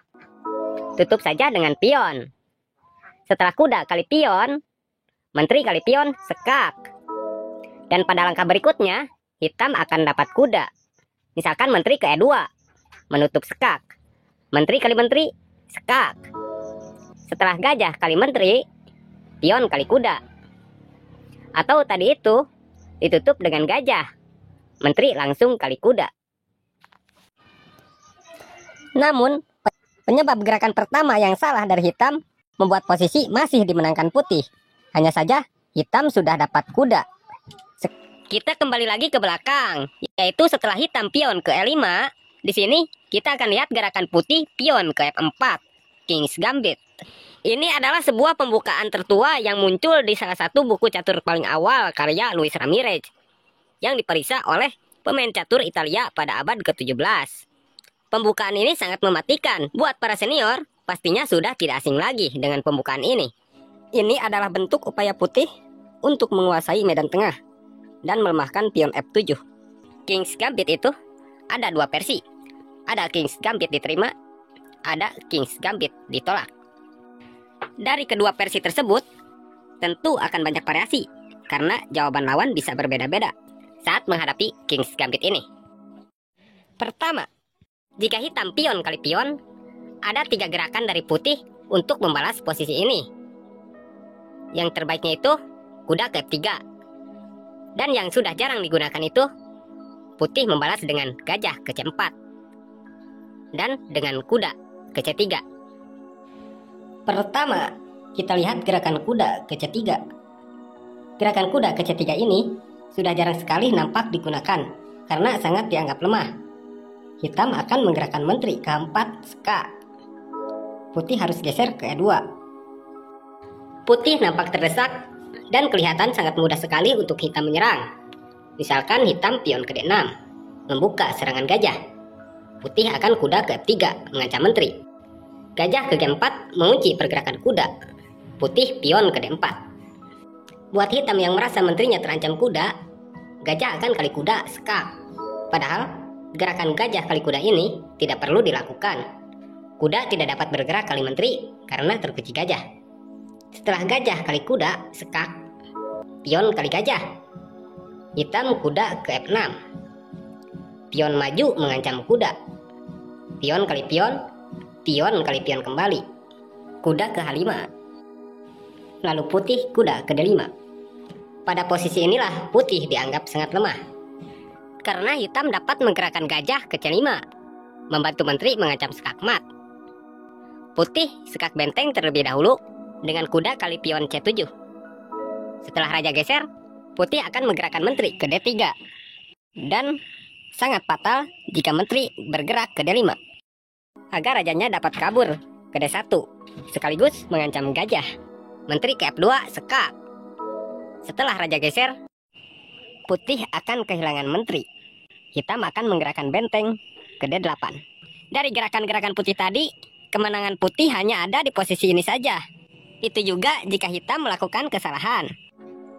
tutup saja dengan pion. Setelah kuda kali pion, menteri kali pion, skak. Dan pada langkah berikutnya, hitam akan dapat kuda. Misalkan menteri ke E2, menutup skak. Menteri kali menteri, skak. Setelah gajah kali menteri, pion kali kuda. Atau tadi itu, ditutup dengan gajah. Menteri langsung kali kuda. Namun, penyebab gerakan pertama yang salah dari hitam membuat posisi masih dimenangkan putih. Hanya saja, hitam sudah dapat kuda. Kita kembali lagi ke belakang, yaitu setelah hitam pion ke E5, di sini kita akan lihat gerakan putih pion ke F4, King's Gambit. Ini adalah sebuah pembukaan tertua yang muncul di salah satu buku catur paling awal karya Luis Ramirez, yang diperiksa oleh pemain catur Italia pada abad ke-17. Pembukaan ini sangat mematikan. Buat para senior, pastinya sudah tidak asing lagi dengan pembukaan ini. Ini adalah bentuk upaya putih untuk menguasai medan tengah dan melemahkan pion F7. King's Gambit itu ada dua versi. Ada King's Gambit diterima, ada King's Gambit ditolak. Dari kedua versi tersebut, tentu akan banyak variasi, karena jawaban lawan bisa berbeda-beda saat menghadapi King's Gambit ini. Pertama, jika hitam pion kali pion, ada 3 gerakan dari putih untuk membalas posisi ini. Yang terbaiknya itu kuda ke F3. Dan yang sudah jarang digunakan itu, putih membalas dengan gajah ke C4. Dan dengan kuda ke C3. Pertama, kita lihat gerakan kuda ke C3. Gerakan kuda ke C3 ini sudah jarang sekali nampak digunakan karena sangat dianggap lemah. Hitam akan menggerakkan menteri ke E4 skak. Putih harus geser ke E2. Putih nampak terdesak dan kelihatan sangat mudah sekali untuk hitam menyerang. Misalkan hitam pion ke D6, membuka serangan gajah. Putih akan kuda ke F3, mengancam menteri. Gajah ke G4 mengunci pergerakan kuda. Putih pion ke D4. Buat hitam yang merasa menterinya terancam kuda, gajah akan kali kuda skak. Padahal, gerakan gajah kali kuda ini tidak perlu dilakukan. Kuda tidak dapat bergerak kali menteri karena terkunci gajah. Setelah gajah kali kuda skak, pion kali gajah. Hitam kuda ke F6. Pion maju mengancam kuda. Pion kali pion, pion kali pion kembali. Kuda ke H5. Lalu putih kuda ke D5. Pada posisi inilah putih dianggap sangat lemah. Karena hitam dapat menggerakkan gajah ke C5, membantu menteri mengancam skakmat. Putih skak benteng terlebih dahulu dengan kuda kali pion C7. Setelah raja geser, putih akan menggerakkan menteri ke D3. Dan sangat fatal jika menteri bergerak ke D5. Agar rajanya dapat kabur ke D1, sekaligus mengancam gajah. Menteri ke F2 skak. Setelah raja geser, putih akan kehilangan menteri. Hitam akan menggerakkan benteng ke D8. Dari gerakan-gerakan putih tadi, kemenangan putih hanya ada di posisi ini saja. Itu juga jika hitam melakukan kesalahan.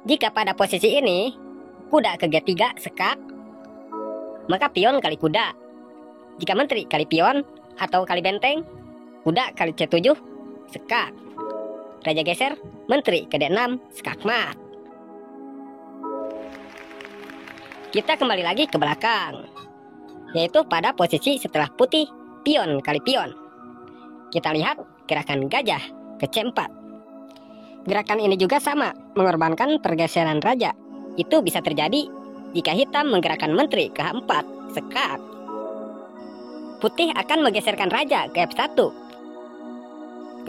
Jika pada posisi ini, kuda ke G3 skak, maka pion kali kuda. Jika menteri kali pion atau kali benteng, kuda kali C7 skak. Raja geser, menteri ke D6 skakmat. Kita kembali lagi ke belakang, yaitu pada posisi setelah putih pion kali pion. Kita lihat gerakan gajah ke C4. Gerakan ini juga sama, mengorbankan pergeseran raja. Itu bisa terjadi jika hitam menggerakkan menteri ke H4 skak. Putih akan menggeserkan raja ke F1.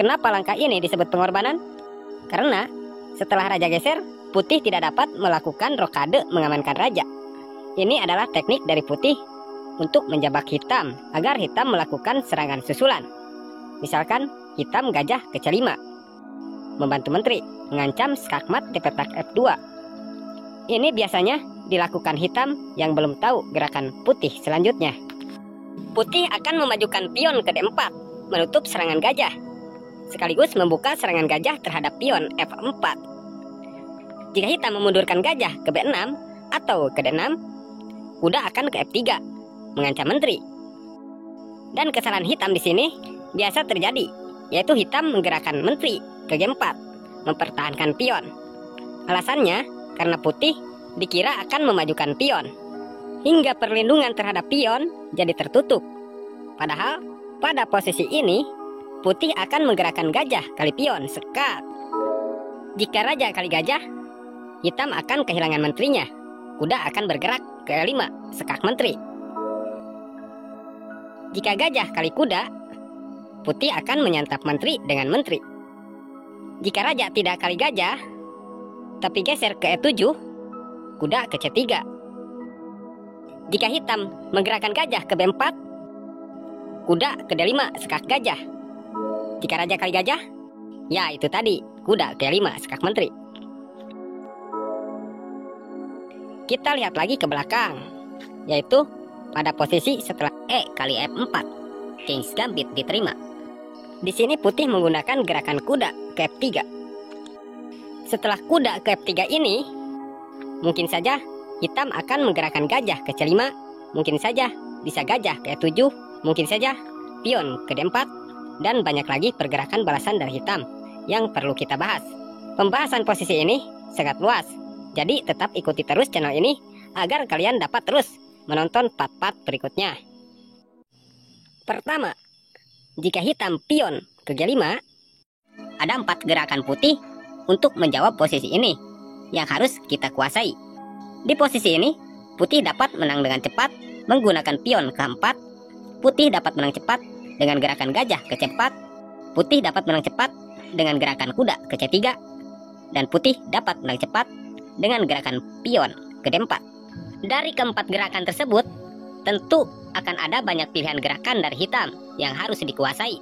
Kenapa langkah ini disebut pengorbanan? Karena setelah raja geser, putih tidak dapat melakukan rokade mengamankan raja. Ini adalah teknik dari putih untuk menjebak hitam agar hitam melakukan serangan susulan. Misalkan hitam gajah ke C5, membantu menteri mengancam skakmat di petak F2. Ini biasanya dilakukan hitam yang belum tahu gerakan putih selanjutnya. Putih akan memajukan pion ke D4, menutup serangan gajah, sekaligus membuka serangan gajah terhadap pion F4. Jika hitam memundurkan gajah ke B6 atau ke D6, kuda akan ke F3, mengancam menteri. Dan kesalahan hitam di sini biasa terjadi, yaitu hitam menggerakkan menteri ke G4, mempertahankan pion. Alasannya karena putih dikira akan memajukan pion, hingga perlindungan terhadap pion jadi tertutup. Padahal pada posisi ini putih akan menggerakkan gajah kali pion skak. Jika raja kali gajah, hitam akan kehilangan menterinya. Kuda akan bergerak ke E5 skak menteri. Jika gajah kali kuda, putih akan menyantap menteri dengan menteri. Jika raja tidak kali gajah, tapi geser ke E7, kuda ke C3. Jika hitam menggerakkan gajah ke B4, kuda ke D5 skak gajah. Jika raja kali gajah, ya itu tadi, kuda ke E5 skak menteri. Kita lihat lagi ke belakang. yaitu pada posisi setelah E kali F4. King's Gambit diterima. Di sini putih menggunakan gerakan kuda ke F3. Setelah kuda ke F3 ini, mungkin saja hitam akan menggerakkan gajah ke C5, mungkin saja bisa gajah ke E7, mungkin saja pion ke D4, dan banyak lagi pergerakan balasan dari hitam yang perlu kita bahas. Pembahasan posisi ini sangat luas, jadi tetap ikuti terus channel ini agar kalian dapat terus menonton part-part berikutnya. Pertama, jika hitam pion ke G5, ada 4 gerakan putih untuk menjawab posisi ini yang harus kita kuasai. Di posisi ini, putih dapat menang dengan cepat menggunakan pion ke 4, putih dapat menang cepat dengan gerakan gajah ke C4, putih dapat menang cepat dengan gerakan kuda ke C3, dan putih dapat menang cepat dengan gerakan pion ke D4. Dari keempat gerakan tersebut, tentu akan ada banyak pilihan gerakan dari hitam yang harus dikuasai.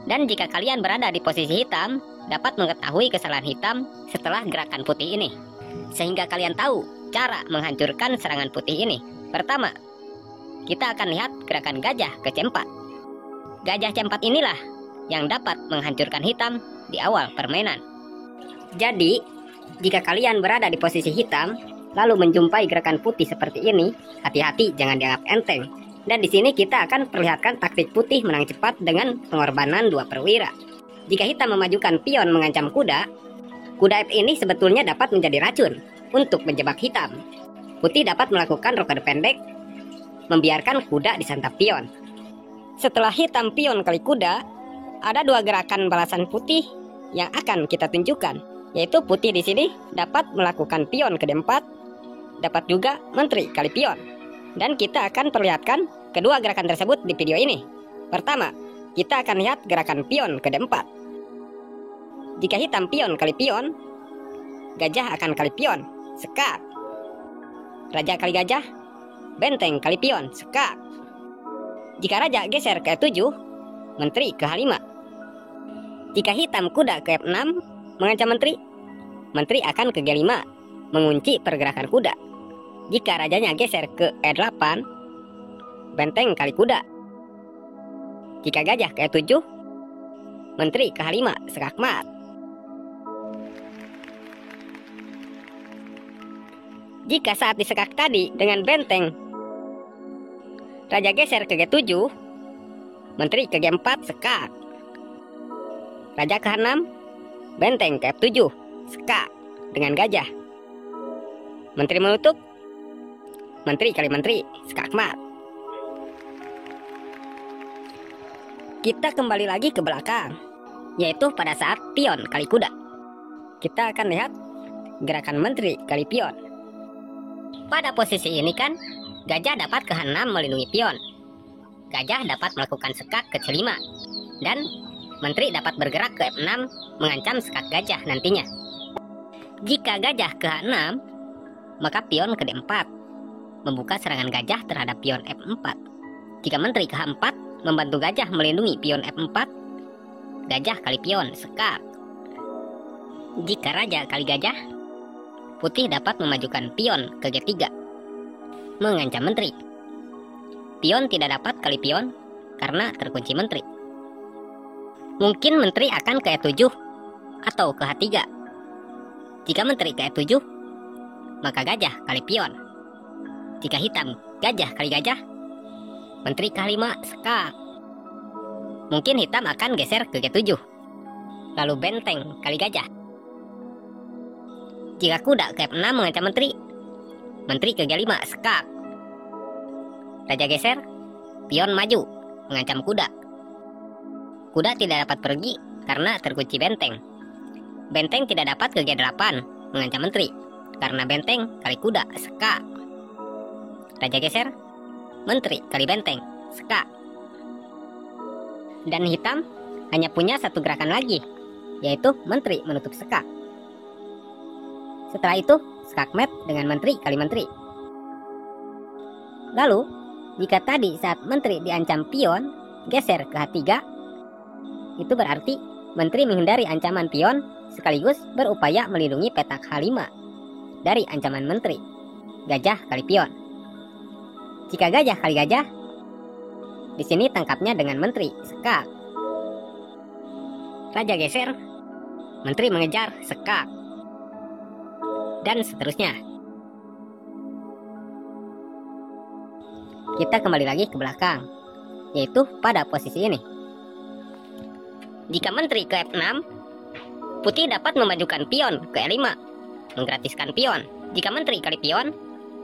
Dan jika kalian berada di posisi hitam, dapat mengetahui kesalahan hitam setelah gerakan putih ini, sehingga kalian tahu cara menghancurkan serangan putih ini. Pertama, kita akan lihat gerakan gajah ke C4. Gajah C4 inilah yang dapat menghancurkan hitam di awal permainan. Jadi, jika kalian berada di posisi hitam, lalu menjumpai gerakan putih seperti ini, hati-hati jangan dianggap enteng. Dan di sini kita akan perlihatkan taktik putih menang cepat dengan pengorbanan 2 perwira. Jika hitam memajukan pion mengancam kuda, kuda F ini sebetulnya dapat menjadi racun untuk menjebak hitam. Putih dapat melakukan rokade pendek, membiarkan kuda disantap pion. Setelah hitam pion kali kuda, ada 2 gerakan balasan putih yang akan kita tunjukkan, yaitu putih di sini dapat melakukan pion ke D4, dapat juga menteri kali pion. Dan kita akan perlihatkan kedua gerakan tersebut di video ini. Pertama, kita akan lihat gerakan pion ke D4. Jika hitam pion kali pion, gajah akan kali pion, sekak. Raja kali gajah, benteng kali pion, sekak. Jika raja geser ke F7, menteri ke H5. Jika hitam kuda ke F6 mengancam menteri, menteri akan ke G5, mengunci pergerakan kuda. Jika rajanya geser ke E8, benteng kali kuda. Jika gajah ke E7, menteri ke H5, skakmat. Jika saat disekak tadi dengan benteng, raja geser ke G7, menteri ke G4, sekak. Raja ke H6, benteng ke F7, sekak dengan gajah. Menteri menutup, menteri kali menteri, skakmat. Kita kembali lagi ke belakang, yaitu pada saat pion kali kuda. Kita akan lihat gerakan menteri kali pion. Pada posisi ini kan, gajah dapat ke H6 melindungi pion. Gajah dapat melakukan sekak ke C5. Dan menteri dapat bergerak ke F6 mengancam sekak gajah nantinya. Jika gajah ke H6, maka pion ke D4 membuka serangan gajah terhadap pion F4. Jika menteri ke H4 membantu gajah melindungi pion F4, gajah kali pion, sekak. Jika raja kali gajah, putih dapat memajukan pion ke G3, mengancam menteri. Pion tidak dapat kali pion karena terkunci menteri. Mungkin menteri akan ke E7 atau ke H3. Jika menteri ke E7, maka gajah kali pion. Jika hitam gajah kali gajah, menteri ke H5, sekak. Mungkin hitam akan geser ke G7, lalu benteng kali gajah. Jika kuda ke F6 mengancam menteri, menteri ke G5, sekak. Raja geser, pion maju, mengancam kuda. Kuda tidak dapat pergi karena terkunci benteng. Benteng tidak dapat ke G8, mengancam menteri, karena benteng kali kuda, sekak. Raja geser, menteri kali benteng, sekak. Dan hitam hanya punya 1 gerakan lagi, yaitu menteri menutup sekak. Setelah itu, skakmat dengan menteri kali menteri. Lalu, jika tadi saat menteri diancam pion, geser ke H3, itu berarti menteri menghindari ancaman pion sekaligus berupaya melindungi petak H5 dari ancaman menteri, gajah kali pion. Jika gajah kali gajah, di sini tangkapnya dengan menteri, sekak. Raja geser, menteri mengejar, sekak. Dan seterusnya. Kita kembali lagi ke belakang, yaitu pada posisi ini. Jika menteri ke F6, putih dapat memajukan pion ke E5, menggratiskan pion. Jika menteri kali pion,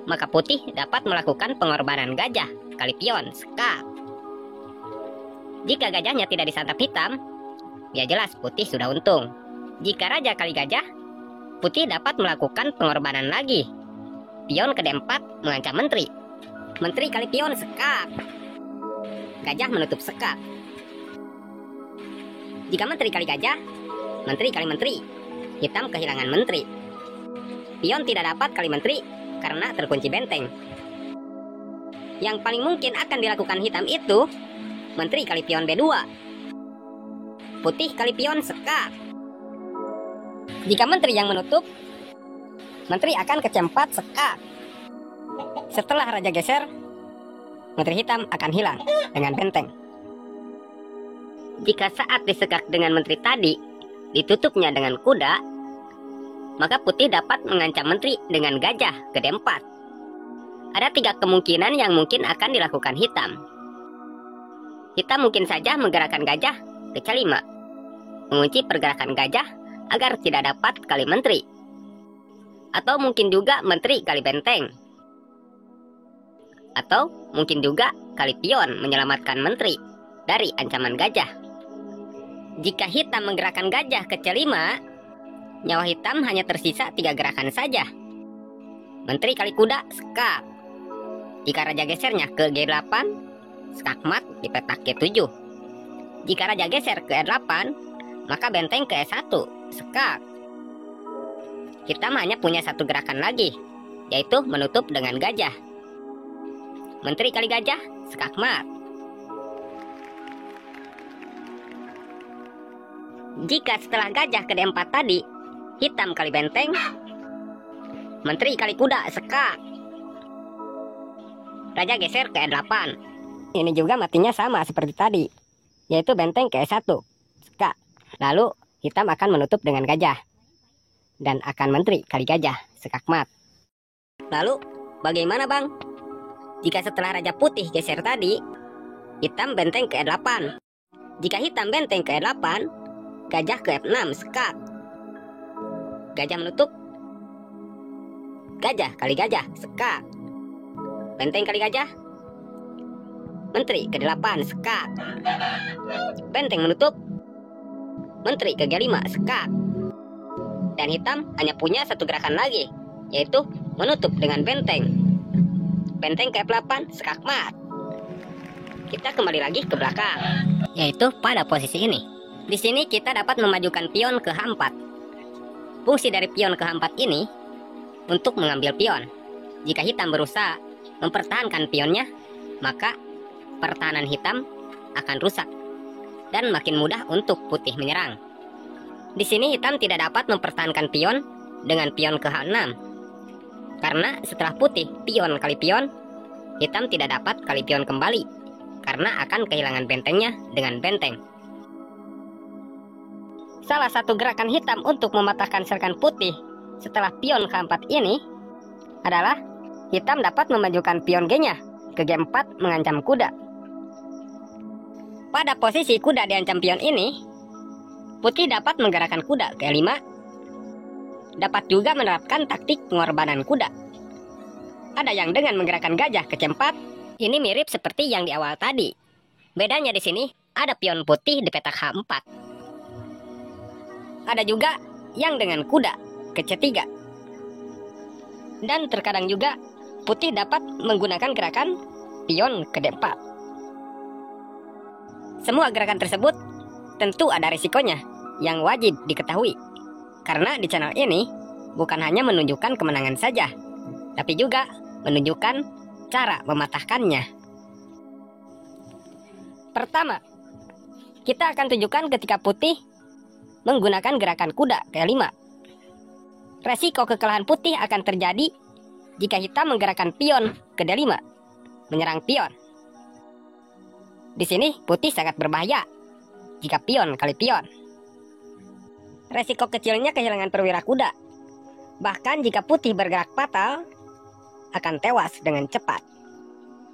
maka putih dapat melakukan pengorbanan gajah kali pion, sekak. Jika gajahnya tidak disantap hitam, ya jelas putih sudah untung. Jika raja kali gajah, putih dapat melakukan pengorbanan lagi. Pion ke D4 mengancam menteri. Menteri kali pion, sekak. Gajah menutup sekak. Jika menteri kali gajah, menteri kali menteri. Hitam kehilangan menteri. Pion tidak dapat kali menteri karena terkunci benteng. Yang paling mungkin akan dilakukan hitam itu menteri kali pion B2. Putih kali pion, sekak. Jika menteri yang menutup, menteri akan ke C4, sekak. Setelah raja geser, menteri hitam akan hilang dengan benteng. Jika saat disekak dengan menteri tadi ditutupnya dengan kuda, maka putih dapat mengancam menteri dengan gajah ke D4. Ada 3 kemungkinan yang mungkin akan dilakukan hitam. Hitam mungkin saja menggerakkan gajah ke C5, mengunci pergerakan gajah agar tidak dapat kali menteri. Atau mungkin juga menteri kali benteng. Atau mungkin juga kali pion menyelamatkan menteri dari ancaman gajah. Jika hitam menggerakkan gajah ke C5, nyawa hitam hanya tersisa 3 gerakan saja. Menteri kali kuda, sekak. Jika raja gesernya ke G8, sekak mat di petak G7. Jika raja geser ke E8, maka benteng ke E1, sekak. Hitam hanya punya 1 gerakan lagi, yaitu menutup dengan gajah. Menteri kali gajah, sekak mat. Jika setelah gajah ke D4 tadi, hitam kali benteng, menteri kali kuda, sekak. Raja geser ke E8. Ini juga matinya sama seperti tadi, yaitu benteng ke E1, sekak. Lalu hitam akan menutup dengan gajah. Dan akan menteri kali gajah, sekak mat. Lalu bagaimana bang? Jika setelah raja putih geser tadi, hitam benteng ke E8. Jika hitam benteng ke E8, gajah ke F6, sekak. Gajah menutup. Gajah kali gajah, sekak. Benteng kali gajah. Menteri ke D8, sekak. Benteng menutup. Menteri ke G5, sekak. Dan hitam hanya punya 1 gerakan lagi, yaitu menutup dengan benteng. Benteng ke F8, sekak mat. Kita kembali lagi ke belakang, yaitu pada posisi ini. Di sini kita dapat memajukan pion ke H4. Fungsi dari pion ke H4 ini untuk mengambil pion. Jika hitam berusaha mempertahankan pionnya, maka pertahanan hitam akan rusak dan makin mudah untuk putih menyerang. Di sini hitam tidak dapat mempertahankan pion dengan pion ke H6. Karena setelah putih pion kali pion, hitam tidak dapat kali pion kembali karena akan kehilangan bentengnya dengan benteng. Salah satu gerakan hitam untuk mematahkan serangan putih setelah pion K4 ini adalah hitam dapat memajukan pion G-nya ke G4 mengancam kuda. Pada posisi kuda diancam pion ini, putih dapat menggerakkan kuda ke E5. Dapat juga menerapkan taktik pengorbanan kuda. Ada yang dengan menggerakkan gajah ke C4. Ini mirip seperti yang di awal tadi. Bedanya di sini ada pion putih di petak H4. Ada juga yang dengan kuda ke C3. Dan terkadang juga putih dapat menggunakan gerakan pion ke D4. Semua gerakan tersebut tentu ada risikonya yang wajib diketahui. Karena di channel ini bukan hanya menunjukkan kemenangan saja, tapi juga menunjukkan cara mematahkannya. Pertama, kita akan tunjukkan ketika putih menggunakan gerakan kuda ke E5. Resiko kekalahan putih akan terjadi jika hitam menggerakkan pion ke D5. menyerang pion. Di sini putih sangat berbahaya jika pion kali pion. Resiko kecilnya kehilangan perwira kuda. Bahkan jika putih bergerak fatal, akan tewas dengan cepat.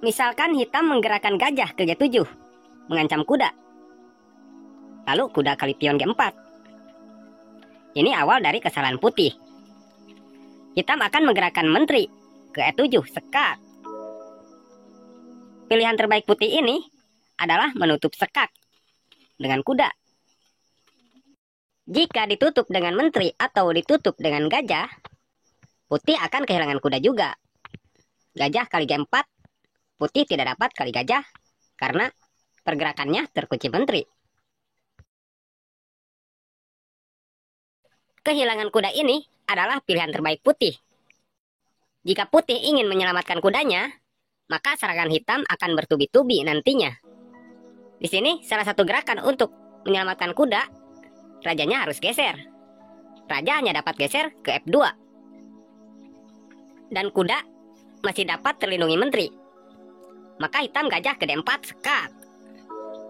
Misalkan hitam menggerakkan gajah ke G7, mengancam kuda. Lalu kuda kali pion G4. Ini awal dari kesalahan putih. Hitam akan menggerakkan menteri ke E7, sekat. Pilihan terbaik putih ini adalah menutup sekak dengan kuda. Jika ditutup dengan menteri atau ditutup dengan gajah, putih akan kehilangan kuda juga. Gajah kali G4, putih tidak dapat kali gajah karena pergerakannya terkunci menteri. Kehilangan kuda ini adalah pilihan terbaik putih. Jika putih ingin menyelamatkan kudanya, maka serangan hitam akan bertubi-tubi nantinya. Di sini salah satu gerakan untuk menyelamatkan kuda, rajanya harus geser. Raja hanya dapat geser ke F2. Dan kuda masih dapat terlindungi menteri. Maka hitam gajah ke D4, sekat.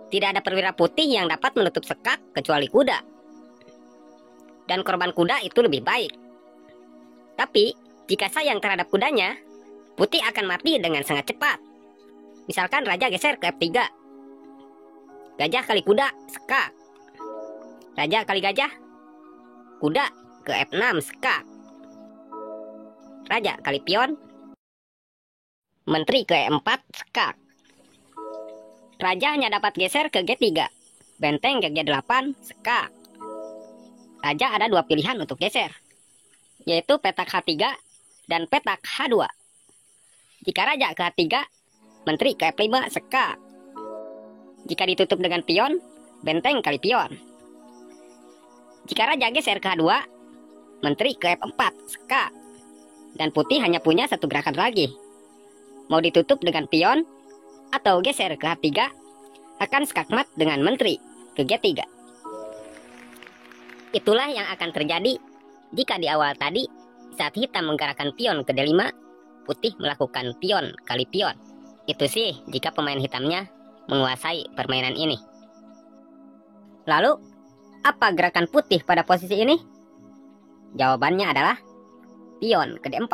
Tidak ada perwira putih yang dapat menutup sekak kecuali kuda. Dan korban kuda itu lebih baik. Tapi jika sayang terhadap kudanya, putih akan mati dengan sangat cepat. Misalkan raja geser ke F3. Gajah kali kuda, sekak. Raja kali gajah, kuda ke F6, sekak. Raja kali pion, menteri ke E4, sekak. Raja hanya dapat geser ke G3, benteng ke G8, sekak. Raja ada dua pilihan untuk geser, yaitu petak H3 dan petak H2. Jika raja ke H3, menteri ke F5, sekak. Jika ditutup dengan pion, benteng kali pion. Jika raja geser ke H2, menteri ke F4, sekak. Dan putih hanya punya satu gerakan lagi. Mau ditutup dengan pion, atau geser ke H3, akan skakmat dengan menteri ke G3. Itulah yang akan terjadi jika di awal tadi, saat hitam menggerakkan pion ke D5, putih melakukan pion kali pion. Itu sih jika pemain hitamnya menguasai permainan ini. Lalu, apa gerakan putih pada posisi ini? Jawabannya adalah pion ke D4,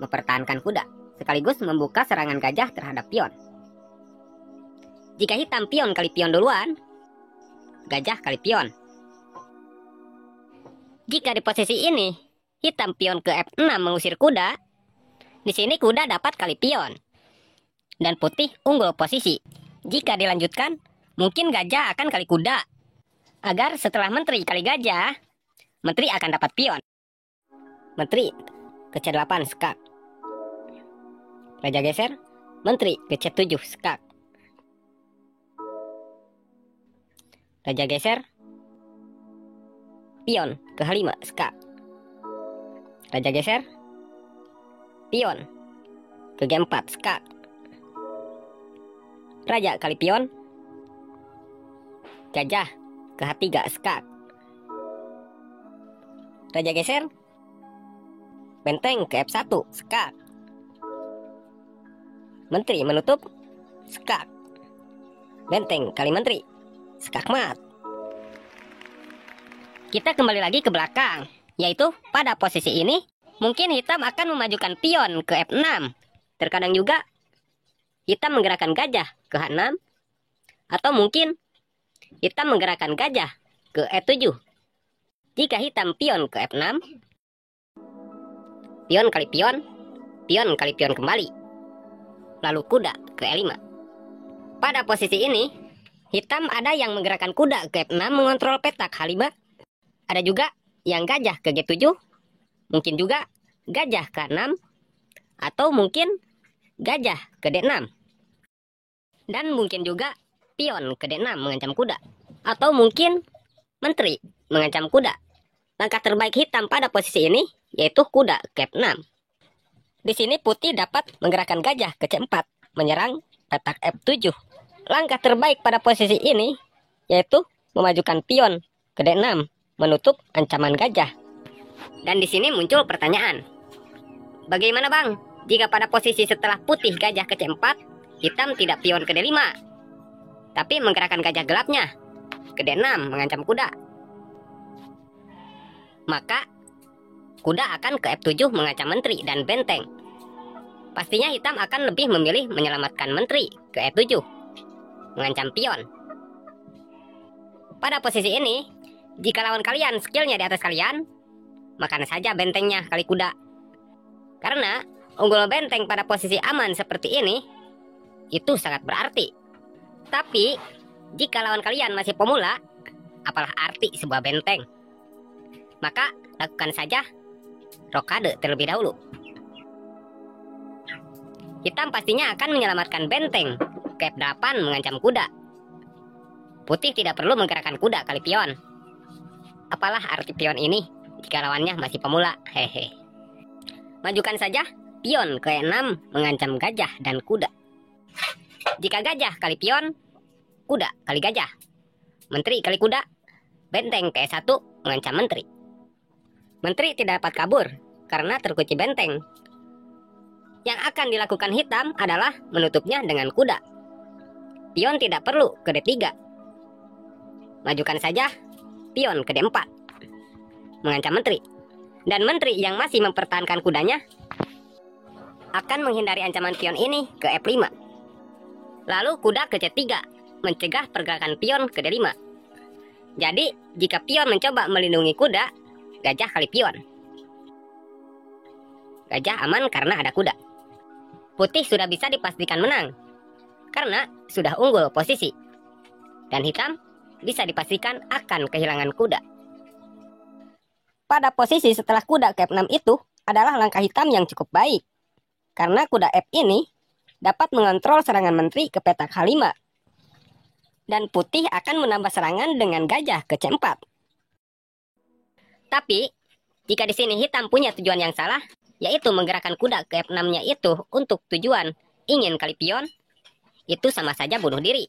mempertahankan kuda, sekaligus membuka serangan gajah terhadap pion. Jika hitam pion kali pion duluan, gajah kali pion. Jika di posisi ini, hitam pion ke F6 mengusir kuda, di sini kuda dapat kali pion. Dan putih unggul posisi. Jika dilanjutkan, mungkin gajah akan kali kuda. Agar setelah menteri kali gajah, menteri akan dapat pion. Menteri ke C8, sekak. Raja geser, menteri ke C7, sekak. Raja geser, pion ke H5, sekak. Raja geser, pion ke G4, sekak. Raja kali pion, gajah ke H3, sekak. Raja geser, benteng ke F1, sekak. Menteri menutup, sekak. Benteng kali menteri, sekak mat. Kita kembali lagi ke belakang, yaitu pada posisi ini, mungkin hitam akan memajukan pion ke F6. Terkadang juga hitam menggerakkan gajah ke H6, atau mungkin hitam menggerakkan gajah ke E7. Jika hitam pion ke F6, pion kali pion kembali, lalu kuda ke E5. Pada posisi ini, hitam ada yang menggerakkan kuda ke F6 mengontrol petak H5, ada juga yang gajah ke G7, mungkin juga gajah ke H6, atau mungkin gajah ke D6. Dan mungkin juga pion ke D6 mengancam kuda. Atau mungkin menteri mengancam kuda. Langkah terbaik hitam pada posisi ini yaitu kuda ke F6. Di sini putih dapat menggerakkan gajah ke C4 menyerang petak F7. Langkah terbaik pada posisi ini yaitu memajukan pion ke D6 menutup ancaman gajah. Dan di sini muncul pertanyaan. Bagaimana bang? Jika pada posisi setelah putih gajah ke C4, hitam tidak pion ke D5, tapi menggerakkan gajah gelapnya ke D6 mengancam kuda. Maka kuda akan ke F7 mengancam menteri dan benteng. Pastinya hitam akan lebih memilih menyelamatkan menteri ke F7 mengancam pion. Pada posisi ini, jika lawan kalian skillnya di atas kalian, makan saja bentengnya kali kuda. Karena unggul benteng pada posisi aman seperti ini, itu sangat berarti. Tapi, jika lawan kalian masih pemula, apalah arti sebuah benteng? Maka, lakukan saja rokade terlebih dahulu. Hitam pastinya akan menyelamatkan benteng ke F8 mengancam kuda. Putih tidak perlu menggerakkan kuda kali pion. Apalah arti pion ini jika lawannya masih pemula? Hehe. Majukan saja pion ke E6 mengancam gajah dan kuda. Jika gajah kali pion, kuda kali gajah, menteri kali kuda, benteng ke E1 mengancam menteri. Menteri tidak dapat kabur karena terkunci benteng. Yang akan dilakukan hitam adalah menutupnya dengan kuda. Pion tidak perlu ke D3. Majukan saja pion ke D4 mengancam menteri. Dan menteri yang masih mempertahankan kudanya akan menghindari ancaman pion ini ke F5. Lalu kuda ke C3 mencegah pergerakan pion ke D5. Jadi jika pion mencoba melindungi kuda, gajah kali pion. Gajah aman karena ada kuda. Putih sudah bisa dipastikan menang karena sudah unggul posisi. Dan hitam bisa dipastikan akan kehilangan kuda. Pada posisi setelah kuda ke F6 itu adalah langkah hitam yang cukup baik. Karena kuda F ini dapat mengontrol serangan menteri ke petak H5. Dan putih akan menambah serangan dengan gajah ke C4. Tapi, jika di sini hitam punya tujuan yang salah, yaitu menggerakkan kuda ke F6-nya itu untuk tujuan ingin kali pion, itu sama saja bunuh diri.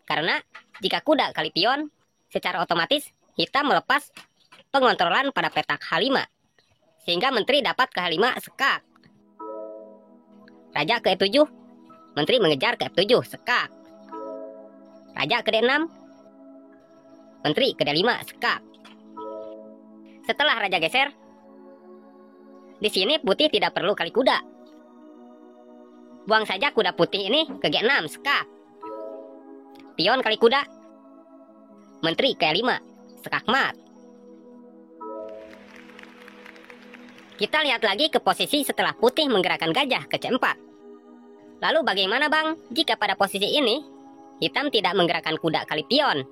Karena jika kuda kali pion, secara otomatis hitam melepas pengontrolan pada petak H5, sehingga menteri dapat ke H5 sekak. Raja ke E7, menteri mengejar ke F7 sekak. Raja ke D6, menteri ke D5 sekak. Setelah raja geser, di sini putih tidak perlu kali kuda. Buang saja kuda putih ini ke G6 sekak. Pion kali kuda, menteri ke E5 sekak mat. Kita lihat lagi ke posisi setelah putih menggerakkan gajah ke C4. Lalu bagaimana bang jika pada posisi ini hitam tidak menggerakkan kuda kali pion,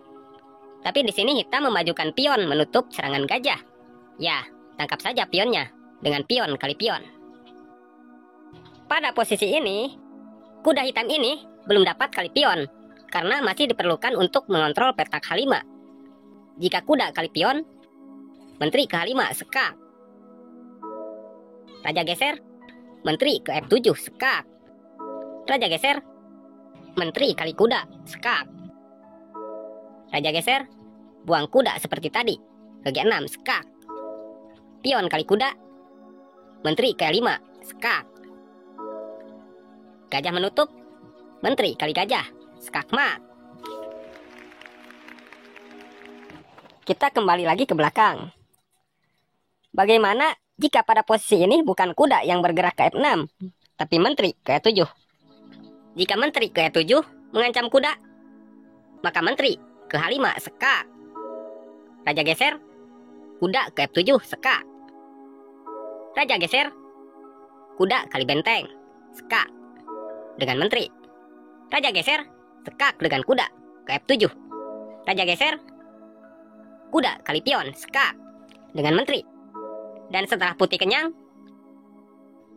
tapi di sini hitam memajukan pion menutup serangan gajah? Ya, tangkap saja pionnya dengan pion kali pion. Pada posisi ini, kuda hitam ini belum dapat kali pion karena masih diperlukan untuk mengontrol petak H5. Jika kuda kali pion, menteri ke H5 sekak. Raja geser, menteri ke F7 sekak. Raja geser, menteri kali kuda sekak. Raja geser, buang kuda seperti tadi ke G6 sekak. Pion kali kuda, menteri ke E5 sekak. Gajah menutup, menteri kali gajah sekak mat. Kita kembali lagi ke belakang. Bagaimana jika pada posisi ini bukan kuda yang bergerak ke F6, tapi menteri ke E7? Jika menteri ke E7 mengancam kuda, maka menteri ke H5 sekak. Raja geser, kuda ke F7 sekak. Raja geser, kuda kali benteng sekak dengan menteri. Raja geser, sekak dengan kuda ke F7. Raja geser, kuda kali pion sekak dengan menteri. Dan setelah putih kenyang,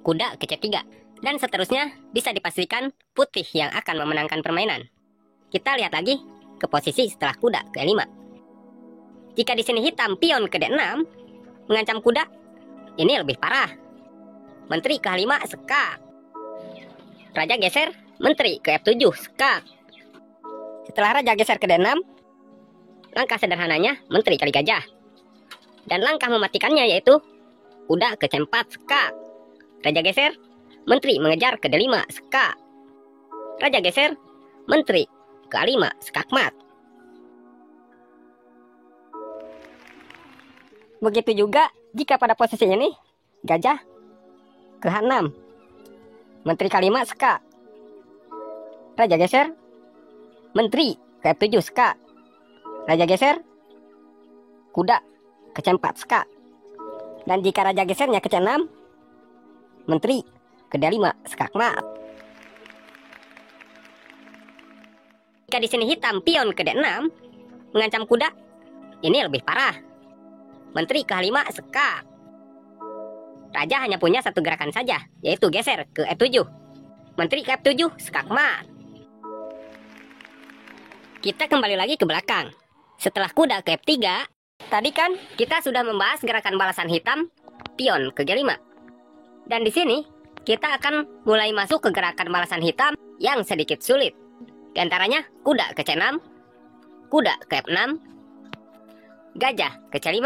kuda ke C3. Dan seterusnya bisa dipastikan putih yang akan memenangkan permainan. Kita lihat lagi ke posisi setelah kuda ke E5. Jika di sini hitam pion ke D6 mengancam kuda, ini lebih parah. Menteri ke H5 sekak. Raja geser, menteri ke F7 sekak. Setelah raja geser ke D6, langkah sederhananya menteri kali gajah. Dan langkah mematikannya yaitu kuda ke C4 sekak. Raja geser, menteri mengejar ke D5 skak. Raja geser, menteri ke A5 skakmat. Begitu juga jika pada posisi ini gajah ke H6, menteri ke A5 skak. Raja geser, menteri ke F7 skak. Raja geser, kuda ke C4 skak. Dan jika raja gesernya ke C6, menteri ke D5 skakmat. Jika di sini hitam pion ke D6 mengancam kuda, ini lebih parah. Menteri ke H5 skak. Raja hanya punya satu gerakan saja, yaitu geser ke F7. Menteri ke F7 skakmat. Kita kembali lagi ke belakang. Setelah kuda ke F3, tadi kan kita sudah membahas gerakan balasan hitam pion ke G5. Dan di sini kita akan mulai masuk ke gerakan balasan hitam yang sedikit sulit. Di antaranya kuda ke C6, kuda ke F6, gajah ke C5,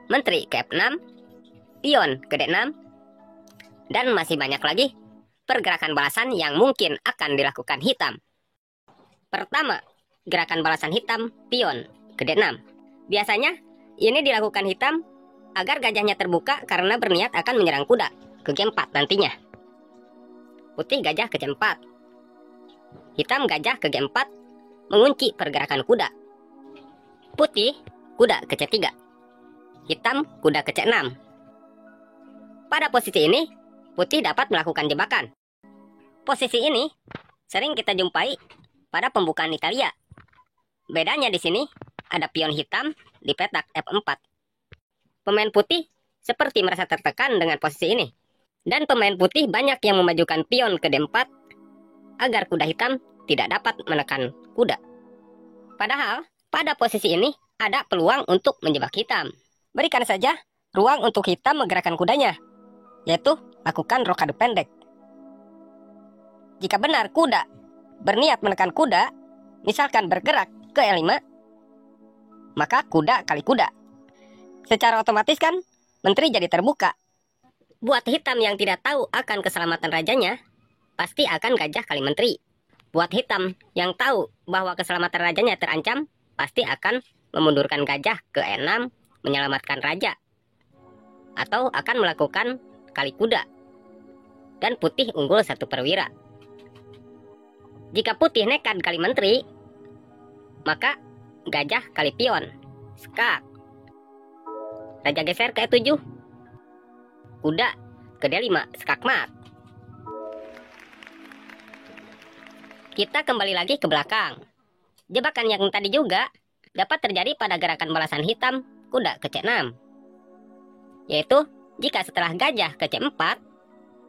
menteri ke F6, pion ke D6, dan masih banyak lagi pergerakan balasan yang mungkin akan dilakukan hitam. Pertama, gerakan balasan hitam pion ke D6. Biasanya ini dilakukan hitam agar gajahnya terbuka karena berniat akan menyerang kuda ke G4 nantinya. Putih gajah ke C4. Hitam gajah ke G4 mengunci pergerakan kuda. Putih kuda ke C3. Hitam kuda ke C6. Pada posisi ini, putih dapat melakukan jebakan. Posisi ini sering kita jumpai pada pembukaan Italia. Bedanya di sini ada pion hitam di petak F4. Pemain putih seperti merasa tertekan dengan posisi ini. Dan pemain putih banyak yang memajukan pion ke D4 agar kuda hitam tidak dapat menekan kuda. Padahal pada posisi ini ada peluang untuk menjebak hitam. Berikan saja ruang untuk hitam menggerakkan kudanya, yaitu lakukan rokade pendek. Jika benar kuda berniat menekan kuda, misalkan bergerak ke E5, maka kuda kali kuda. Secara otomatis kan menteri jadi terbuka. Buat hitam yang tidak tahu akan keselamatan rajanya, pasti akan gajah kali menteri. Buat hitam yang tahu bahwa keselamatan rajanya terancam, pasti akan memundurkan gajah ke E6 menyelamatkan raja. Atau akan melakukan kali kuda. Dan putih unggul 1 perwira. Jika putih nekat kali menteri, maka gajah kali pion, skak. Raja geser ke E7. Kuda ke D5, skakmat. Kita kembali lagi ke belakang. Jebakan yang tadi juga dapat terjadi pada gerakan balasan hitam kuda ke C6. Yaitu jika setelah gajah ke C4,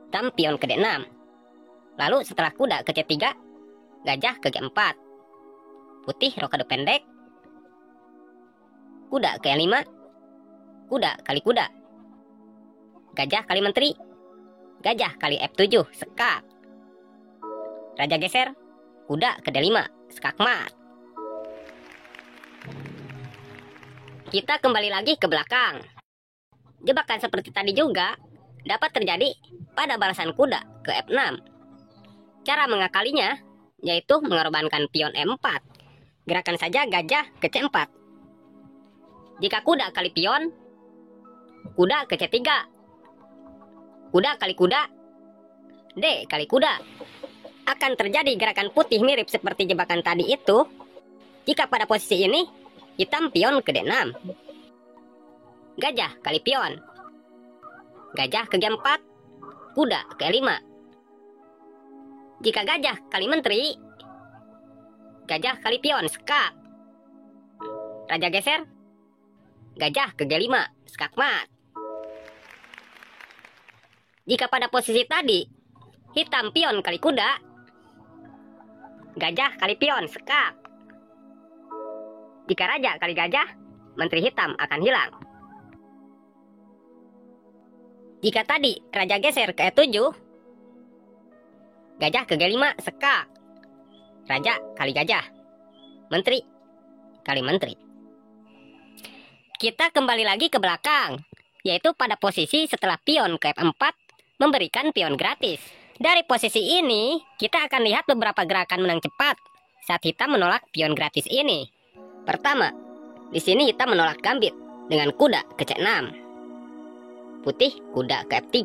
hitam pion ke D6. Lalu setelah kuda ke C3, gajah ke G4. Putih rokade pendek. Kuda ke E5. Kuda kali kuda. Gajah kali menteri. Gajah kali F7, skak. Raja geser. Kuda ke D5, skakmat. Kita kembali lagi ke belakang. Jebakan seperti tadi juga dapat terjadi pada balasan kuda ke F6. Cara mengakalinya yaitu mengorbankan pion E4. Gerakan saja gajah ke C4. Jika kuda kali pion, kuda ke C3. Kuda kali kuda, D kali kuda. Akan terjadi gerakan putih mirip seperti jebakan tadi itu jika pada posisi ini hitam pion ke D6. Gajah kali pion. Gajah ke G4, kuda ke E5. Jika gajah kali menteri, gajah kali pion, skak. Raja geser, gajah ke G5, skakmat. Jika pada posisi tadi hitam pion kali kuda, gajah kali pion, skak. Jika raja kali gajah, menteri hitam akan hilang. Jika tadi raja geser ke E7, gajah ke G5, skak. Raja kali gajah, menteri kali menteri. Kita kembali lagi ke belakang, yaitu pada posisi setelah pion ke F4, memberikan pion gratis. Dari posisi ini, kita akan lihat beberapa gerakan menang cepat saat hitam menolak pion gratis ini. Pertama, di sini hitam menolak gambit dengan kuda ke C6. Putih kuda ke F3.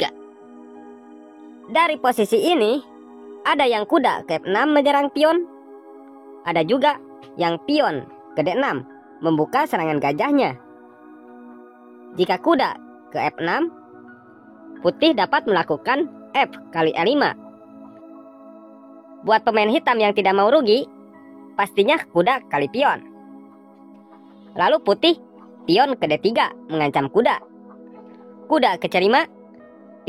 Dari posisi ini, ada yang kuda ke F6 menyerang pion. Ada juga yang pion ke D6 membuka serangan gajahnya. Jika kuda ke F6, putih dapat melakukan F kali E5. Buat pemain hitam yang tidak mau rugi, pastinya kuda kali pion. Lalu putih pion ke D3 mengancam kuda. Kuda ke C5,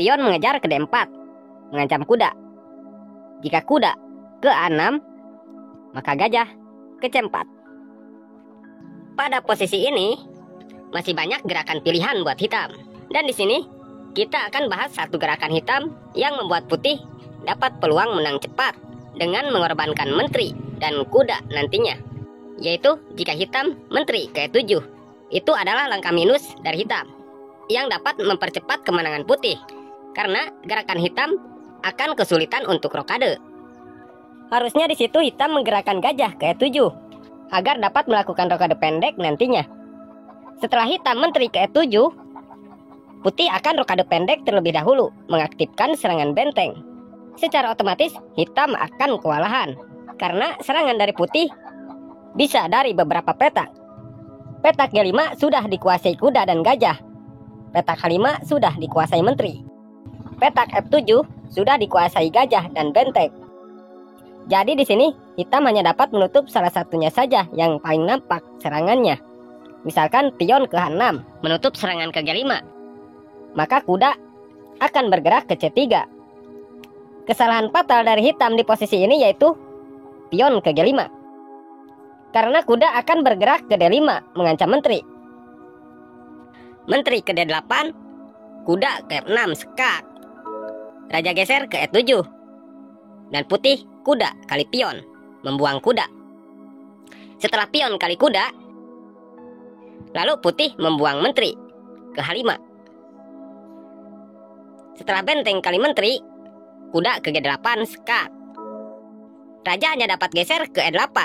pion mengejar ke D4 mengancam kuda. Jika kuda ke A6, maka gajah ke C4. Pada posisi ini masih banyak gerakan pilihan buat hitam. Dan di sini kita akan bahas satu gerakan hitam yang membuat putih dapat peluang menang cepat dengan mengorbankan menteri dan kuda nantinya, yaitu jika hitam menteri ke E7. Itu adalah langkah minus dari hitam yang dapat mempercepat kemenangan putih, karena gerakan hitam akan kesulitan untuk rokade. Harusnya di situ hitam menggerakkan gajah ke E7 agar dapat melakukan rokade pendek nantinya. Setelah hitam menteri ke E7, putih akan rokade pendek terlebih dahulu mengaktifkan serangan benteng. Secara otomatis hitam akan kewalahan karena serangan dari putih bisa dari beberapa petak. Petak G5 sudah dikuasai kuda dan gajah. Petak H5 sudah dikuasai menteri. Petak F7 sudah dikuasai gajah dan benteng. Jadi di sini hitam hanya dapat menutup salah satunya saja yang paling nampak serangannya. Misalkan pion ke H6 menutup serangan ke G5. Maka kuda akan bergerak ke C3. Kesalahan fatal dari hitam di posisi ini yaitu pion ke G5. Karena kuda akan bergerak ke D5 mengancam menteri. Menteri ke D8, kuda ke F6 sekak. Raja geser ke E7. Dan putih kuda kali pion, membuang kuda. Setelah pion kali kuda, lalu putih membuang menteri ke H5. Setelah benteng kali menteri, kuda ke G8 sekak. Raja hanya dapat geser ke E8.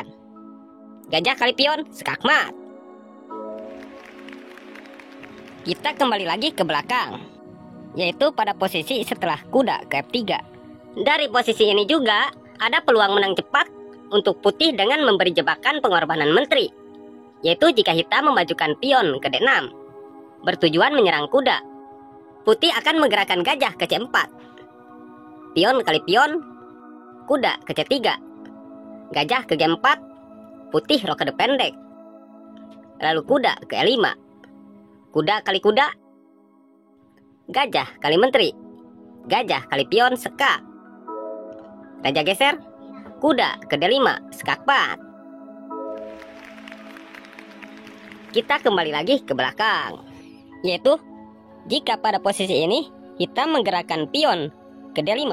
Gajah kali pion sekak mat. Kita kembali lagi ke belakang, yaitu pada posisi setelah kuda ke F3. Dari posisi ini juga ada peluang menang cepat untuk putih dengan memberi jebakan pengorbanan menteri, yaitu jika hitam memajukan pion ke D6 bertujuan menyerang kuda. Putih akan menggerakkan gajah ke C4. Pion kali pion, kuda ke C3. Gajah ke G4, putih rokade pendek. Lalu kuda ke E5. Kuda kali kuda, gajah kali menteri. Gajah kali pion sekak. Raja geser, kuda ke D5 sekak 4. Kita kembali lagi ke belakang, yaitu jika pada posisi ini hitam menggerakkan pion ke D5.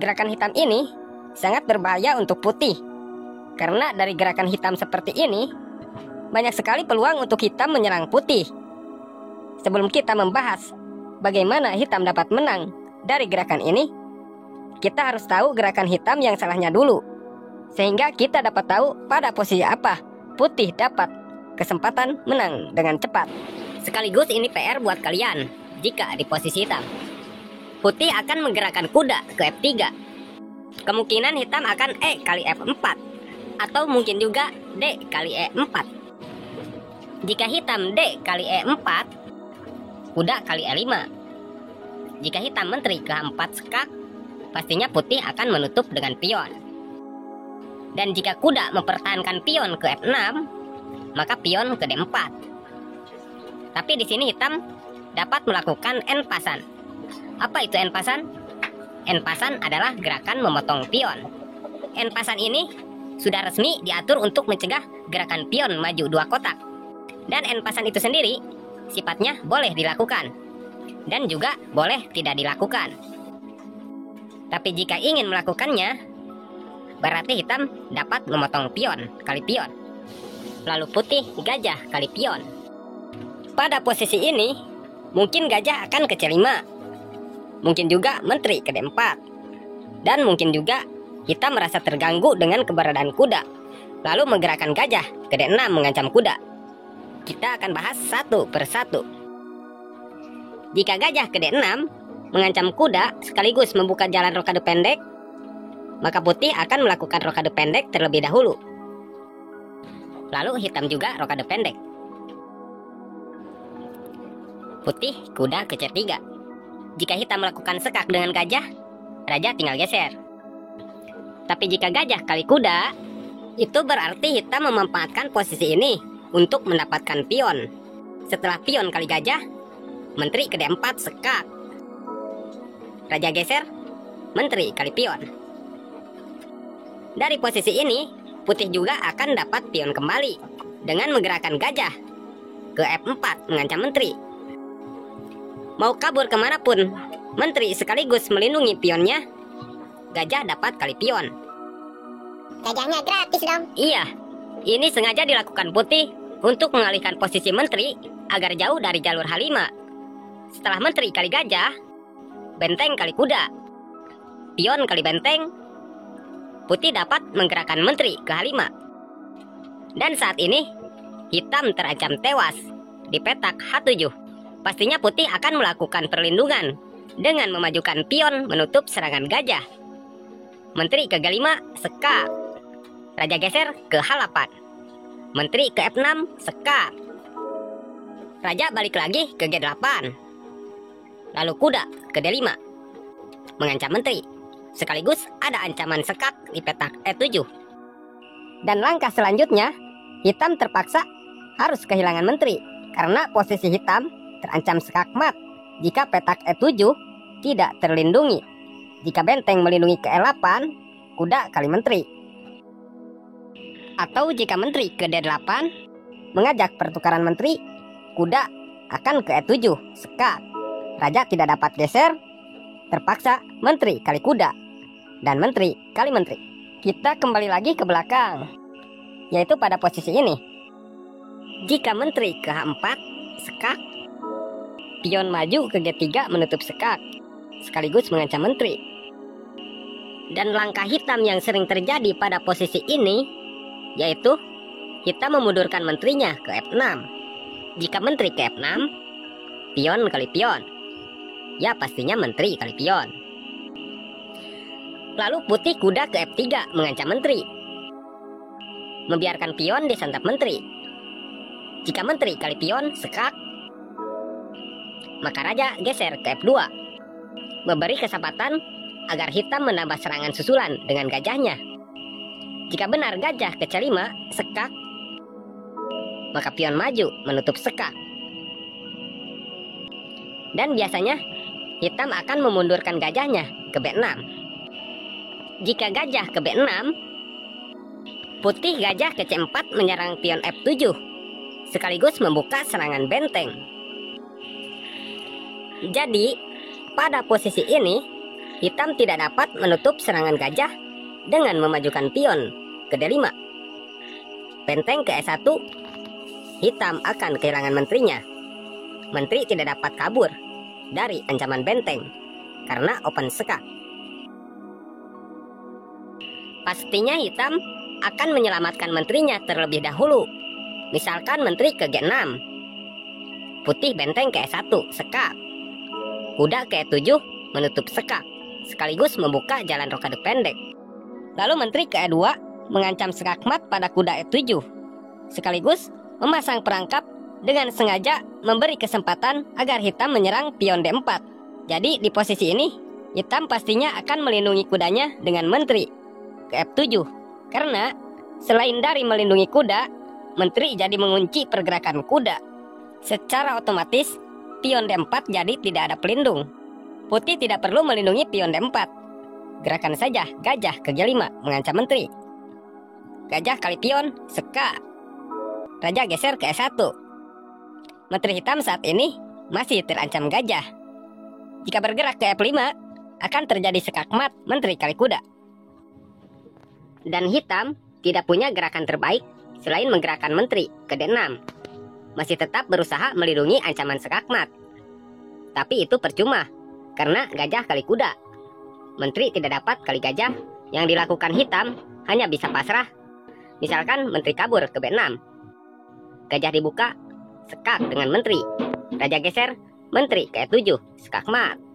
Gerakan hitam ini sangat berbahaya untuk putih, karena dari gerakan hitam seperti ini banyak sekali peluang untuk hitam menyerang putih. Sebelum kita membahas bagaimana hitam dapat menang dari gerakan ini, kita harus tahu gerakan hitam yang salahnya dulu, sehingga kita dapat tahu pada posisi apa putih dapat kesempatan menang dengan cepat. Sekaligus ini PR buat kalian jika di posisi hitam. Putih akan menggerakkan kuda ke F3. Kemungkinan hitam akan E kali F4, atau mungkin juga D kali E4. Jika hitam D kali E4, kuda kali E5. Jika hitam menteri ke H4 sekak, pastinya putih akan menutup dengan pion. Dan jika kuda mempertahankan pion ke F6, maka pion ke D4. Tapi di sini hitam dapat melakukan en-pasan. Apa itu en-pasan? En-pasan adalah gerakan memotong pion. En-pasan ini sudah resmi diatur untuk mencegah gerakan pion maju 2 kotak. Dan en-pasan itu sendiri sifatnya boleh dilakukan dan juga boleh tidak dilakukan. Tapi jika ingin melakukannya, berarti hitam dapat memotong pion kali pion. Lalu putih gajah kali pion. Pada posisi ini, mungkin gajah akan ke C5. mungkin juga menteri ke D4. Dan mungkin juga hitam merasa terganggu dengan keberadaan kuda, lalu menggerakkan gajah ke D6 mengancam kuda. Kita akan bahas satu persatu. Jika gajah ke D6 mengancam kuda sekaligus membuka jalan rokade pendek, maka putih akan melakukan rokade pendek terlebih dahulu. Lalu hitam juga rokade pendek. Putih kuda ke C3. Jika hitam melakukan sekak dengan gajah, raja tinggal geser. Tapi jika gajah kali kuda, itu berarti hitam memanfaatkan posisi ini untuk mendapatkan pion. Setelah pion kali gajah, menteri ke D4 sekak. Raja geser, menteri kali pion. Dari posisi ini, putih juga akan dapat pion kembali dengan menggerakkan gajah ke F4 mengancam menteri. Mau kabur kemanapun, menteri sekaligus melindungi pionnya, gajah dapat kali pion. Gajahnya gratis dong. Iya, ini sengaja dilakukan putih untuk mengalihkan posisi menteri agar jauh dari jalur H5. Setelah menteri kali gajah, benteng kali kuda, pion kali benteng, putih dapat menggerakkan menteri ke H5. Dan saat ini, hitam terancam tewas di petak H7. Pastinya putih akan melakukan perlindungan dengan memajukan pion menutup serangan gajah. Menteri ke G5 sekak. Raja geser ke H8. Menteri ke F6 sekak. Raja balik lagi ke G8. Lalu kuda ke D5 mengancam menteri. Sekaligus ada ancaman sekak di petak E7. Dan langkah selanjutnya, hitam terpaksa harus kehilangan menteri karena posisi hitam terancam skakmat jika petak E7 tidak terlindungi. Jika benteng melindungi ke E8, kuda kali menteri. Atau jika menteri ke D8 mengajak pertukaran menteri, kuda akan ke E7 sekak. Raja tidak dapat geser, terpaksa menteri kali kuda dan menteri kali menteri. Kita kembali lagi ke belakang, yaitu pada posisi ini. Jika menteri ke H4 sekak, pion maju ke G3 menutup sekak, sekaligus mengancam menteri. Dan langkah hitam yang sering terjadi pada posisi ini, yaitu hitam memundurkan menterinya ke F6. Jika menteri ke F6, pion kali pion. Ya pastinya menteri kali pion. Lalu putih kuda ke F3 mengancam menteri, membiarkan pion disantap menteri. Jika menteri kali pion sekak, maka raja geser ke F2, memberi kesempatan agar hitam menambah serangan susulan dengan gajahnya. Jika benar gajah ke C5 sekak, maka pion maju menutup sekak. Dan biasanya hitam akan memundurkan gajahnya ke B6. Jika gajah ke B6, putih gajah ke C4 menyerang pion F7, sekaligus membuka serangan benteng. Jadi, pada posisi ini, hitam tidak dapat menutup serangan gajah dengan memajukan pion ke D5. Benteng ke E1, hitam akan kehilangan menterinya. Menteri tidak dapat kabur dari ancaman benteng karena open sekak. Pastinya hitam akan menyelamatkan menterinya terlebih dahulu. Misalkan menteri ke G6, putih benteng ke E1 sekak, kuda ke E7 menutup sekak, sekaligus membuka jalan rokade pendek. Lalu menteri ke E2 mengancam skakmat pada kuda E7, sekaligus memasang perangkap dengan sengaja memberi kesempatan agar hitam menyerang pion D4. Jadi di posisi ini, hitam pastinya akan melindungi kudanya dengan menteri ke F7. Karena selain dari melindungi kuda, menteri jadi mengunci pergerakan kuda. Secara otomatis, pion D4 jadi tidak ada pelindung. Putih tidak perlu melindungi pion D4. Gerakan saja gajah ke G5 mengancam menteri. Gajah kali pion sekak. Raja geser ke E1. Menteri hitam saat ini masih terancam gajah. Jika bergerak ke F5, akan terjadi sekakmat menteri kali kuda. Dan hitam tidak punya gerakan terbaik selain menggerakkan menteri ke D6. Masih tetap berusaha melindungi ancaman sekakmat. Tapi itu percuma, karena gajah kali kuda. Menteri tidak dapat kali gajah, yang dilakukan hitam hanya bisa pasrah. Misalkan menteri kabur ke B6. Gajah dibuka, sekak dengan menteri. Raja geser, menteri ke E7, skakmat.